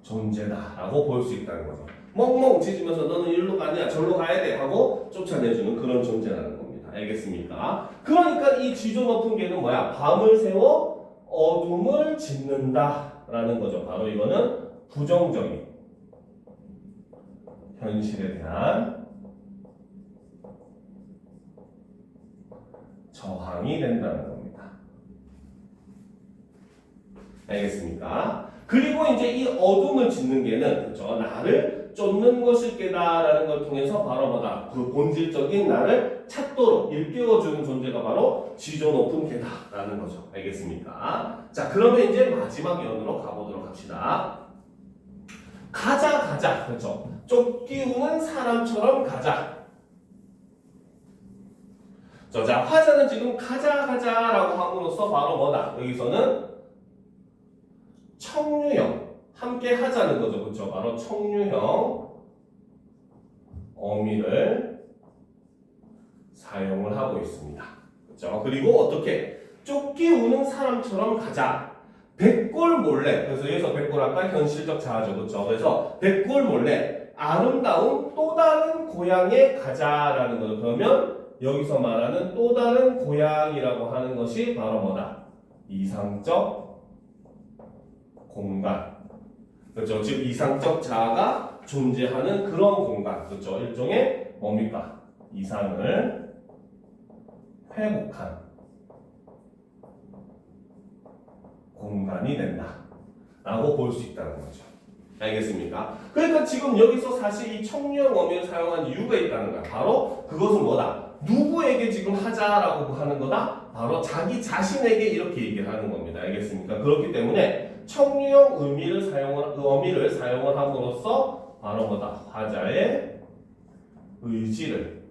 [SPEAKER 1] 존재다라고 볼 수 있다는 거죠. 멍멍 짖으면서 너는 일로 가냐 절로 가야 돼 하고 쫓아내주는 그런 존재라는 겁니다. 알겠습니까? 그러니까 이 지조 높은 개는 뭐야? 밤을 새워 어둠을 짓는다라는 거죠. 바로 이거는 부정적인 현실에 대한 저항이 된다는 겁니다. 알겠습니까? 그리고 이제 이 어둠을 짓는 개는, 그렇죠? 나를 쫓는 것일 게다라는 걸 통해서 바로 뭐다? 그 본질적인 나를 찾도록 일깨워주는 존재가 바로 지조 높은 개다라는 거죠. 알겠습니까? 자, 그러면 이제 마지막 연으로 가보도록 합시다. 가자. 그렇죠? 쫓기우는 사람처럼 가자. 자, 화자는 지금 가자라고 함으로써 바로 뭐다? 여기서는 청유형, 함께 하자는 거죠. 그렇죠? 바로 청유형 어미를 사용을 하고 있습니다. 그렇죠? 그리고 어떻게? 쫓기우는 사람처럼 가자. 백골 몰래, 그래서 여기서 백골 아까 현실적 자아죠. 그렇죠? 그래서 백골 몰래 아름다운 또 다른 고향에 가자라는 거죠. 그러면 여기서 말하는 또 다른 고향이라고 하는 것이 바로 뭐다? 이상적 공간. 그렇죠? 즉 이상적 자아가 존재하는 그런 공간. 그렇죠? 일종의 뭡니까? 이상을 회복한 공간이 된다 라고 볼 수 있다는 거죠. 알겠습니까? 그러니까 지금 여기서 사실 이 청유형 어미를 사용한 이유가 있다는 거야. 바로 그것은 뭐다? 누구에게 지금 하자라고 하는 거다? 바로 자기 자신에게 이렇게 얘기를 하는 겁니다. 알겠습니까? 그렇기 때문에 청유형 어미를 사용을 함으로써 바로 뭐다? 화자의 의지를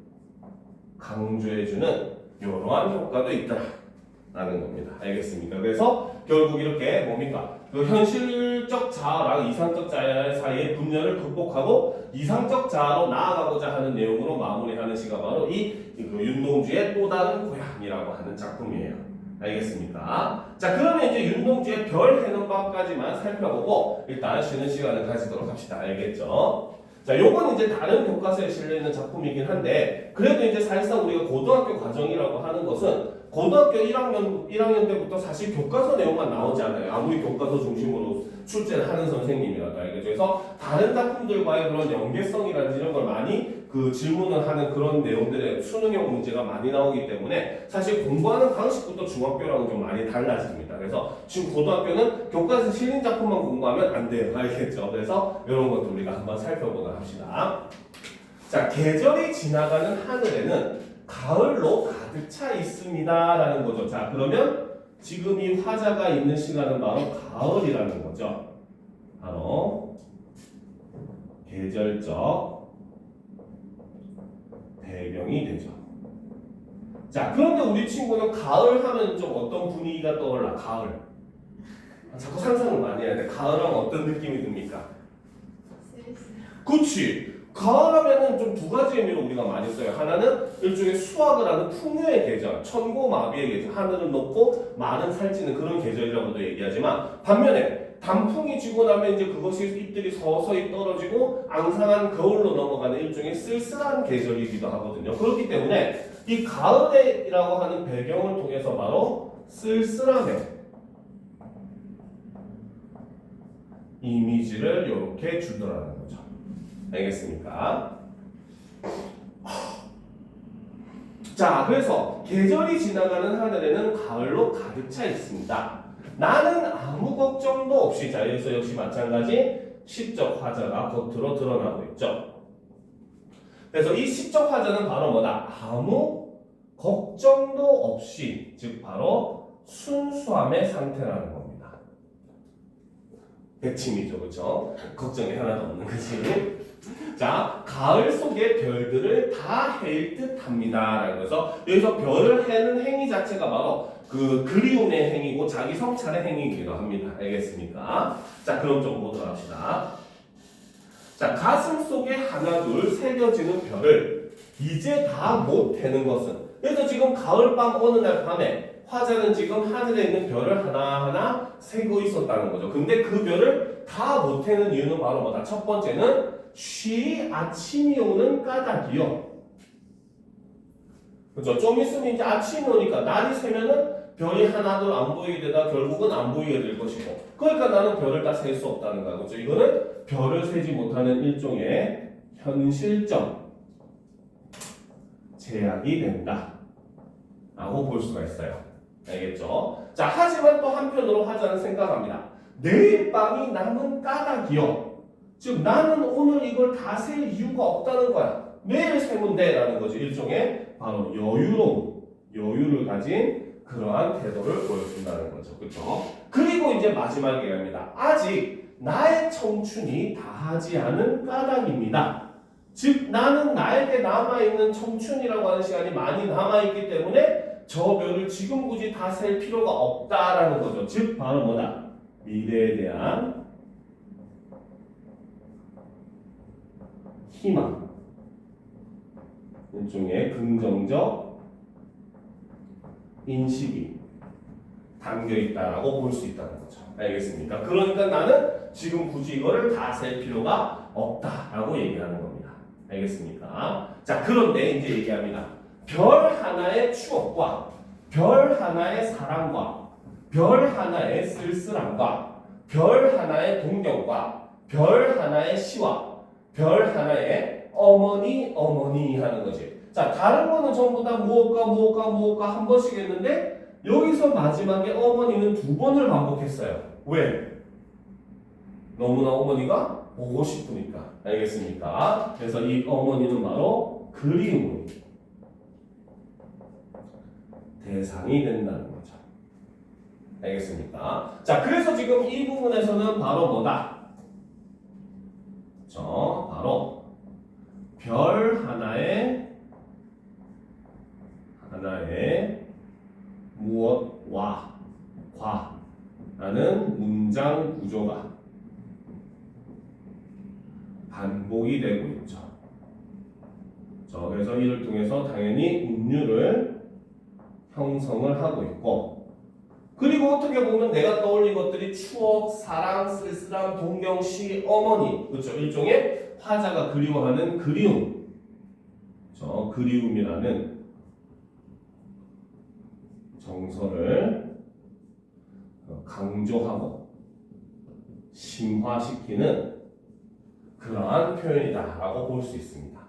[SPEAKER 1] 강조해주는 이러한 효과도 있다라는 겁니다. 알겠습니까? 그래서 결국 이렇게 뭡니까? 그 현실적 자아랑 이상적 자아 사이의 분열을 극복하고 이상적 자아로 나아가고자 하는 내용으로 마무리하는 시가 바로 이 윤동주의 또 다른 고향이라고 하는 작품이에요. 알겠습니까? 자, 그러면 이제 윤동주의 별 해는 밤까지만 살펴보고 일단 쉬는 시간을 가지도록 합시다. 알겠죠? 자, 요건 이제 다른 교과서에 실려있는 작품이긴 한데 그래도 이제 사실상 우리가 고등학교 과정이라고 하는 것은 고등학교 1학년 때부터 사실 교과서 내용만 나오지 않아요. 아무리 교과서 중심으로 출제를 하는 선생님이라도 알겠죠. 그래서 다른 작품들과의 그런 연계성이라든지 이런 걸 많이 그 질문을 하는 그런 내용들의 수능형 문제가 많이 나오기 때문에 사실 공부하는 방식부터 중학교랑은 좀 많이 달라집니다. 그래서 지금 고등학교는 교과서 실린 작품만 공부하면 안 돼요. 알겠죠? 그래서 이런 것도 우리가 한번 살펴보도록 합시다. 자, 계절이 지나가는 하늘에는 가을로 가득 차 있습니다 라는 거죠. 자, 그러면 지금 이 화자가 있는 시간은 바로 가을이라는 거죠. 바로 계절적 배경이 되죠. 자, 그런데 우리 친구는 가을 하면 좀 어떤 분위기가 떠올라? 가을. 자꾸 상상을 많이 해야 돼. 가을하면 어떤 느낌이 듭니까? 그치. 가을 하면은 좀 두 가지 의미로 우리가 많이 써요. 하나는 일종의 수확을 하는 풍요의 계절, 천고마비의 계절, 하늘은 높고 말은 살찌는 그런 계절이라고도 얘기하지만 반면에 단풍이 지고 나면 이제 그것이 잎들이 서서히 떨어지고 앙상한 겨울로 넘어가는 일종의 쓸쓸한 계절이기도 하거든요. 그렇기 때문에 이 가을이라고 하는 배경을 통해서 바로 쓸쓸함의 이미지를 이렇게 주더라는 거죠. 알겠습니까? 자, 그래서 계절이 지나가는 하늘에는 가을로 가득 차 있습니다. 나는 아무 걱정도 없이, 자, 여기서 역시 마찬가지 시적 화자가 겉으로 드러나고 있죠. 그래서 이 시적 화자는 바로 뭐다? 아무 걱정도 없이, 즉 바로 순수함의 상태라는 겁니다. 백침이죠, 그렇죠? 걱정이 하나도 없는 거지. 자, 가을 속의 별들을 다 해일 듯 합니다. 그래서 여기서 별을 해는 행위 자체가 바로 그 그리움의 행위고 자기 성찰의 행위이기도 합니다. 알겠습니까? 자, 그럼 좀 보도록 합시다. 자, 가슴 속에 하나 둘 새겨지는 별을 이제 다 못 해는 것은, 그래서 지금 가을밤 어느 날 밤에 화자는 지금 하늘에 있는 별을 하나하나 세고 있었다는 거죠. 근데 그 별을 다 못 해는 이유는 바로 뭐다? 첫 번째는 쉬 아침이 오는 까닭이요. 그죠? 좀 있으면 이제 아침이 오니까 날이 새면은 별이 하나둘 안 보이게 되다 결국은 안 보이게 될 것이고, 그러니까 나는 별을 다 셀 수 없다는 거죠. 그렇죠? 이거는 별을 세지 못하는 일종의 현실적 제약이 된다 라고 볼 수가 있어요. 알겠죠? 자, 하지만 또 한편으로 화자는 생각합니다. 내일 밤이 남은 까닭이요. 즉 나는 오늘 이걸 다 셀 이유가 없다는 거야. 내일 세면 돼 라는 거지. 일종의 바로 여유를 가진 그러한 태도를 보여준다는 거죠. 그렇죠? 그리고 이제 마지막에 합니다. 아직 나의 청춘이 다하지 않은 까닭입니다. 즉 나는 나에게 남아있는 청춘이라고 하는 시간이 많이 남아있기 때문에 저 별을 지금 굳이 다 셀 필요가 없다라는 거죠. 즉 바로 뭐다? 미래에 대한 희망, 일종의 긍정적 인식이 담겨있다라고 볼 수 있다는 거죠. 알겠습니까? 그러니까 나는 지금 굳이 이거를 다 셀 필요가 없다라고 얘기하는 겁니다. 알겠습니까? 자, 그런데 이제 얘기합니다. 별 하나의 추억과 별 하나의 사랑과 별 하나의 쓸쓸함과 별 하나의 동경과 별 하나의 시와 별 하나의 어머니 하는 거지. 자, 다른 거는 전부 다 무엇과 한 번씩 했는데 여기서 마지막에 어머니는 두 번을 반복했어요. 왜? 너무나 어머니가 보고 싶으니까. 알겠습니까? 그래서 이 어머니는 바로 그리움의 대상이 된다는 거죠. 알겠습니까? 자, 그래서 지금 이 부분에서는 바로 뭐다? 바로 별 하나의 무엇과 과라는 문장 구조가 반복이 되고 있죠. 그래서 이를 통해서 당연히 운율을 형성을 하고 있고, 그리고 어떻게 보면 내가 떠올린 것들이 추억, 사랑, 쓸쓸함, 동경, 시, 어머니. 그렇죠. 일종의 화자가 그리워하는 그리움. 저 그리움이라는 정서를 강조하고 심화시키는 그러한 표현이다라고 볼 수 있습니다.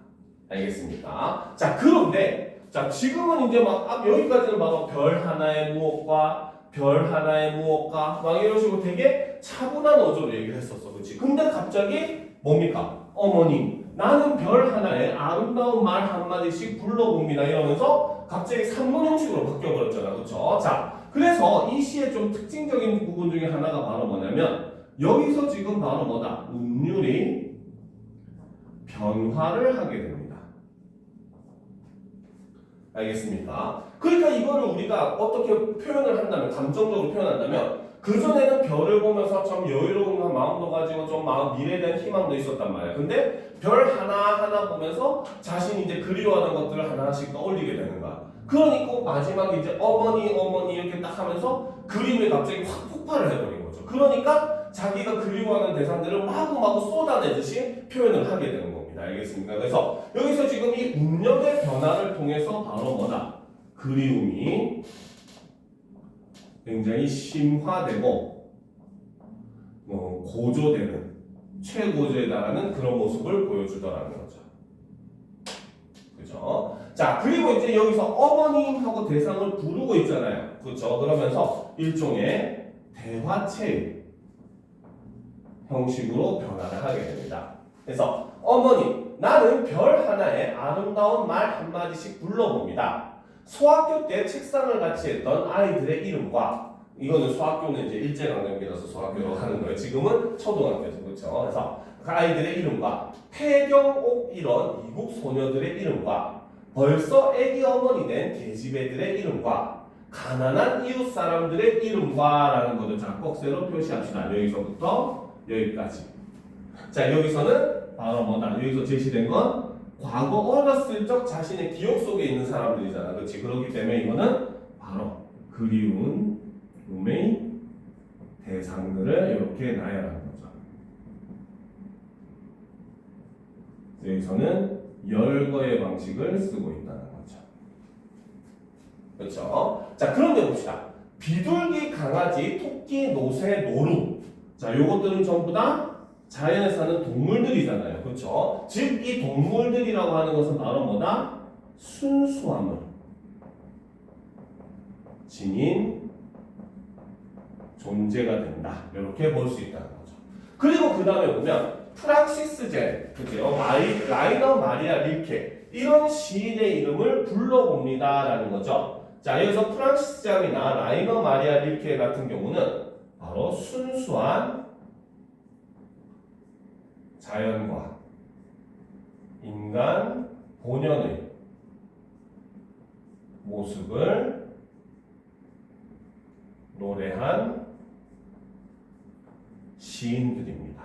[SPEAKER 1] 알겠습니까? 자, 그런데 자, 지금은 이제 막 여기까지는 막 별 하나의 무엇과 별 하나의 무엇과 막 이런 식으로 되게 차분한 어조로 얘기를 했었어. 그렇지? 근데 갑자기 뭡니까? 어머님, 나는 별 하나에 아름다운 말 한마디씩 불러봅니다. 이러면서 갑자기 산문 형식으로 바뀌어버렸잖아. 그렇죠? 자, 그래서 이 시의 좀 특징적인 부분 중에 하나가 바로 뭐냐면 여기서 지금 바로 뭐다? 운율이 변화를 하게 됩니다. 알겠습니까? 그러니까 이거를 우리가 어떻게 표현을 한다면, 감정적으로 표현한다면 그전에는 별을 보면서 좀 여유로운 마음도 가지고 좀 미래에 대한 희망도 있었단 말이야. 근데 별 하나하나 보면서 자신이 이제 그리워하는 것들을 하나씩 떠올리게 되는 거야. 그러니까 마지막에 이제 어머니 이렇게 딱 하면서 그림이 갑자기 확 폭발을 해버린 거죠. 그러니까 자기가 그리워하는 대상들을 마구마구 쏟아내듯이 표현을 하게 되는 겁니다. 알겠습니까? 그래서 여기서 지금 이 운명의 변화를 통해서 바로 뭐다? 그리움이 굉장히 심화되고 고조되는, 최고조에 달하는 그런 모습을 보여주더라는 거죠. 그죠? 자, 그리고 이제 여기서 어머님하고 대상을 부르고 있잖아요. 그렇죠? 그러면서 일종의 대화체 형식으로 변화를 하게 됩니다. 그래서 어머님, 나는 별 하나에 아름다운 말 한마디씩 불러봅니다. 소학교 때 책상을 같이 했던 아이들의 이름과, 이거는 소학교는 이제 일제강점기라서 소학교로 하는 거예요. 지금은 초등학교죠. 그렇죠? 그래서 그 아이들의 이름과 폐경옥 이런 이국 소녀들의 이름과 벌써 애기 어머니 된 계집애들의 이름과 가난한 이웃 사람들의 이름과 라는 것을 자, 꼭새로 표시합시다. 여기서부터 여기까지. 자, 여기서는 바로 뭐다? 여기서 제시된 건 과거 어렸을 적 자신의 기억 속에 있는 사람들이잖아. 그렇지? 그렇기 때문에 이거는 바로 그리움의 대상들을 이렇게 나열하는 거죠. 여기서는 열거의 방식을 쓰고 있다는 거죠. 그렇죠? 자, 그런데 봅시다. 비둘기, 강아지, 토끼, 노새, 노루. 자, 요것들은 전부 다 자연에 사는 동물들이잖아요. 그렇죠? 즉, 이 동물들이라고 하는 것은 바로 뭐다? 순수함을 지닌 존재가 된다. 이렇게 볼 수 있다는 거죠. 그리고 그 다음에 보면 프랑시스 젠, 그죠? 라이너 마리아 릴케 이런 시인의 이름을 불러봅니다. 라는 거죠. 자, 여기서 프랑시스 젠이나 라이너 마리아 릴케 같은 경우는 바로 순수한 자연과 인간 본연의 모습을 노래한 시인들입니다.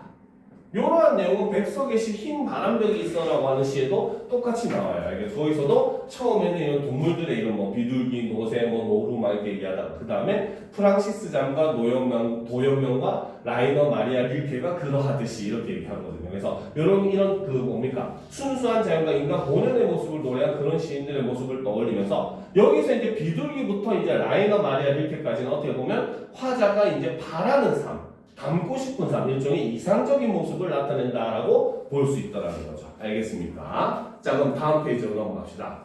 [SPEAKER 1] 이러한 내용은 백석의 시 흰 바람벽이 있어라고 하는 시에도 똑같이 나와요. 알겠죠? 거기서도 처음에는 이런 동물들의 이름, 비둘기, 노새, 노루 막 이렇게 얘기하다가 그 다음에 프랑시스 잠과 도연명과 라이너 마리아 릴케가 그러하듯이 이렇게 얘기하거든요. 그래서 이런 뭡니까? 순수한 자연과 인간 본연의 모습을 노래한 그런 시인들의 모습을 떠올리면서 여기서 이제 비둘기부터 이제 라이너 마리아 릴케까지는 어떻게 보면 화자가 이제 바라는 삶, 담고 싶은 삶, 일종의 이상적인 모습을 나타낸다라고 볼 수 있다는 거죠. 알겠습니까? 자, 그럼 다음 페이지로 넘어갑시다.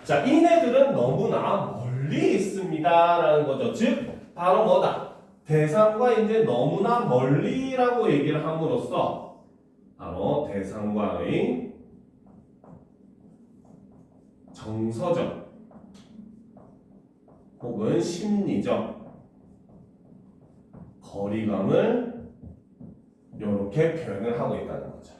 [SPEAKER 1] 자, 이네들은 너무나 멀리 있습니다라는 거죠. 즉, 바로 뭐다? 대상과 이제 너무나 멀리라고 얘기를 함으로써 바로 대상과의 정서적 혹은 심리적 거리감을 이렇게 표현을 하고 있다는 거죠.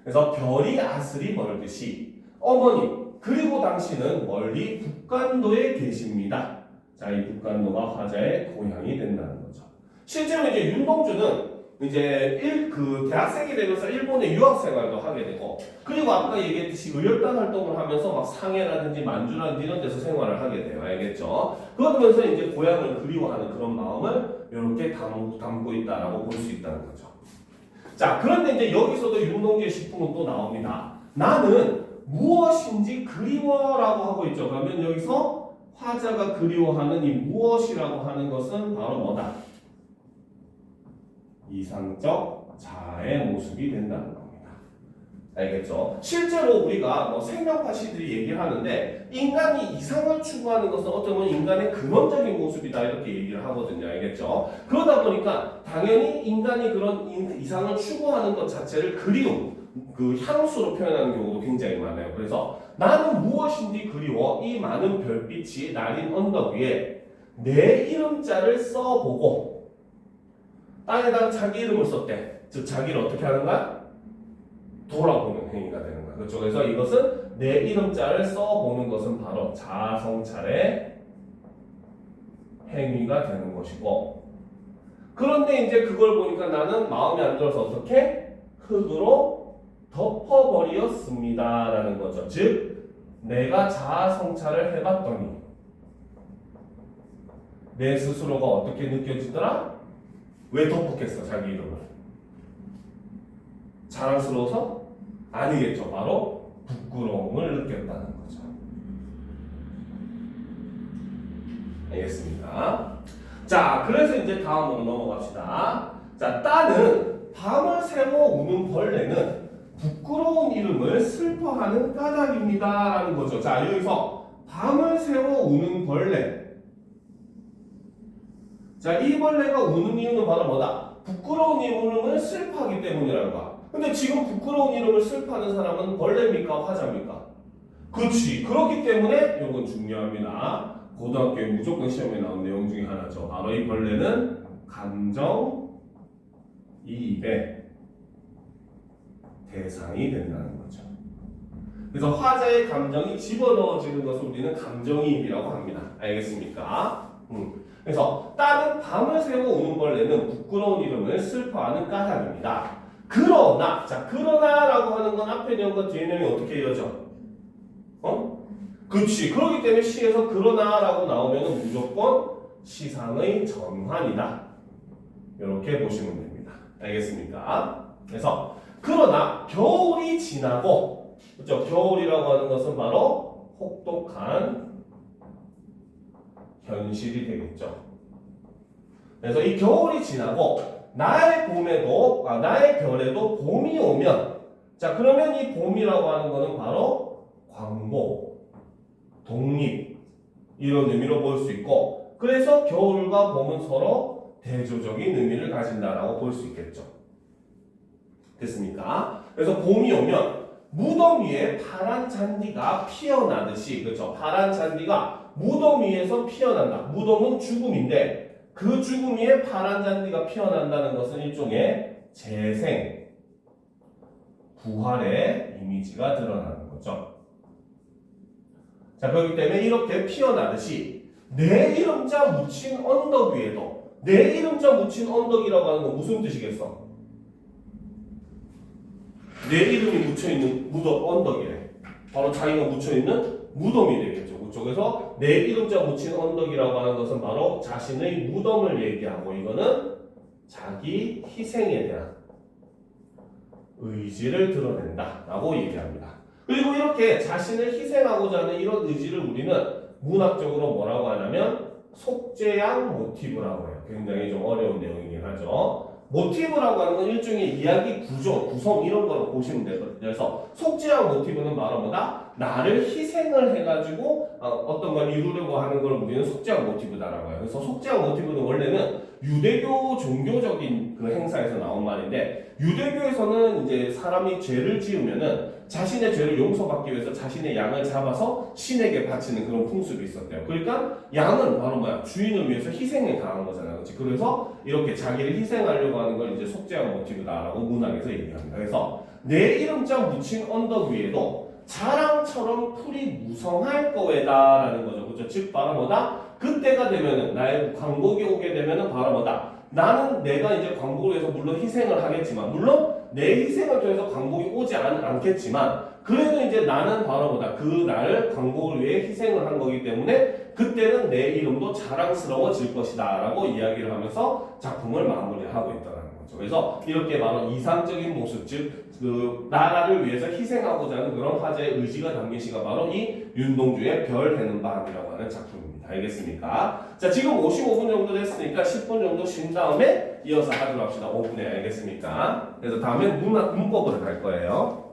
[SPEAKER 1] 그래서 별이 아슬이 멀듯이 어머니 그리고 당신은 멀리 북간도에 계십니다. 자, 이 북간도가 화자의 고향이 된다는 거죠. 실제로 이제 윤동주는 이제 그 대학생이 되면서 일본에 유학 생활도 하게 되고 그리고 아까 얘기했듯이 의열단 활동을 하면서 막 상해라든지 만주라든지 이런 데서 생활을 하게 돼요. 알겠죠? 그러면서 이제 고향을 그리워하는 그런 마음을 이렇게 담고 있다라고 볼 수 있다는 거죠. 자, 그런데 이제 여기서도 윤동주의 식품은 또 나옵니다. 나는 무엇인지 그리워라고 하고 있죠. 그러면 여기서 화자가 그리워하는 이 무엇이라고 하는 것은 바로 뭐다? 이상적 자아의 모습이 된다는 겁니다. 알겠죠? 실제로 우리가 뭐 생명파시들이 얘기를 하는데 인간이 이상을 추구하는 것은 어떻게 보면 인간의 근원적인 모습이다 이렇게 얘기를 하거든요. 알겠죠? 그러다 보니까 당연히 인간이 그런 이상을 추구하는 것 자체를 그리움, 그 향수로 표현하는 경우도 굉장히 많아요. 그래서 나는 무엇인지 그리워 이 많은 별빛이 날린 언덕 위에 내 이름자를 써보고 땅에다가 자기 이름을 썼대. 즉 자기를 어떻게 하는 거야? 돌아보는 행위가 되는 거야. 그렇죠? 그래서 이것은 내 이름자를 써보는 것은 바로 자아성찰의 행위가 되는 것이고 그런데 이제 그걸 보니까 나는 마음에 안 들어서 어떻게? 흙으로 덮어버렸습니다 라는 거죠. 즉 내가 자아성찰을 해봤더니 내 스스로가 어떻게 느껴지더라? 왜 덮었겠어 자기 이름을? 자랑스러워서? 아니겠죠. 바로 부끄러움을 느꼈다는 거죠. 알겠습니다. 자, 그래서 이제 다음으로 넘어갑시다. 자, 따는 밤을 새워 우는 벌레는 부끄러운 이름을 슬퍼하는 까닭입니다 라는 거죠. 자, 여기서 밤을 새워 우는 벌레. 자, 이 벌레가 우는 이유는 바로 뭐다? 부끄러운 이름을 슬퍼하기 때문이라는 거야. 근데 지금 부끄러운 이름을 슬퍼하는 사람은 벌레입니까? 화자입니까? 그렇지. 그렇기 때문에 이건 중요합니다. 고등학교에 무조건 시험에 나온 내용 중에 하나죠. 바로 이 벌레는 감정이입의 대상이 된다는 거죠. 그래서 화자의 감정이 집어넣어지는 것을 우리는 감정이입이라고 합니다. 알겠습니까? 그래서 따는 밤을 새워 우는 벌레는 부끄러운 이름을 슬퍼하는 까닭입니다. 그러나, 자, 그러나라고 하는 건 앞에 내용과 뒤에 내용이 어떻게 이어져? 그렇지. 그렇기 때문에 시에서 그러나라고 나오면 무조건 시상의 전환이다. 이렇게 보시면 됩니다. 알겠습니까? 그래서 그러나 겨울이 지나고, 그렇죠? 겨울이라고 하는 것은 바로 혹독한 현실이 되겠죠. 그래서 이 겨울이 지나고 나의 별에도 봄이 오면, 자, 그러면 이 봄이라고 하는 것은 바로 광복, 독립 이런 의미로 볼 수 있고, 그래서 겨울과 봄은 서로 대조적인 의미를 가진다라고 볼 수 있겠죠. 됐습니까? 그래서 봄이 오면 무덤 위에 파란 잔디가 피어나듯이, 그렇죠? 파란 잔디가 무덤 위에서 피어난다. 무덤은 죽음인데 그 죽음 위에 파란 잔디가 피어난다는 것은 일종의 재생, 부활의 이미지가 드러나는 거죠. 자, 그렇기 때문에 이렇게 피어나듯이 내 이름자 묻힌 언덕 위에도, 내 이름자 묻힌 언덕이라고 하는 건 무슨 뜻이겠어? 내 이름이 묻혀있는 언덕이래. 바로 자기가 묻혀있는 무덤이 되겠죠. 그렇죠? 그래서 내 이름자 묻힌 언덕이라고 하는 것은 바로 자신의 무덤을 얘기하고, 이거는 자기 희생에 대한 의지를 드러낸다라고 얘기합니다. 그리고 이렇게 자신을 희생하고자 하는 이런 의지를 우리는 문학적으로 뭐라고 하냐면 속죄양 모티브라고 해요. 굉장히 좀 어려운 내용이긴 하죠. 모티브라고 하는 건 일종의 이야기 구조, 구성 이런 거로 보시면 되거든요. 그래서 속죄양 모티브는 바로 뭐다? 나를 희생을 해가지고 어떤 걸 이루려고 하는 걸 우리는 속죄양 모티브다라고 해요. 그래서 속죄양 모티브는 원래는 유대교 종교적인 그 행사에서 나온 말인데, 유대교에서는 이제 사람이 죄를 지으면은 자신의 죄를 용서받기 위해서 자신의 양을 잡아서 신에게 바치는 그런 풍습이 있었대요. 그러니까 양은 바로 뭐야? 주인을 위해서 희생을 당한 거잖아요. 그렇지? 그래서 이렇게 자기를 희생하려고 하는 걸 이제 속죄한 모티브다라고 문학에서 얘기합니다. 그래서 내 이름자 묻힌 언덕 위에도 자랑처럼 풀이 무성할 거외다라는 거죠. 그렇죠? 즉 바로 뭐다? 그때가 되면은, 나의 광복이 오게 되면은 바로 뭐다? 나는 내가 이제 광복을 위해서 물론 희생을 하겠지만, 물론 내 희생을 통해서 광복이 오지 않겠지만, 그래도 이제 나는 바로 뭐다. 그날 광복을 위해 희생을 한 거기 때문에 그때는 내 이름도 자랑스러워질 것이다 라고 이야기를 하면서 작품을 마무리하고 있다는 거죠. 그래서 이렇게 바로 이상적인 모습, 즉 그 나라를 위해서 희생하고자 하는 그런 화제의 의지가 담긴 시가 바로 이 윤동주의 별 해는 밤이라고 하는 작품입니다. 알겠습니까? 자, 지금 55분 정도 됐으니까 10분 정도 쉰 다음에 이어서 하도록 합시다. 5분에 알겠습니까? 그래서 다음에 문법으로 갈 거예요.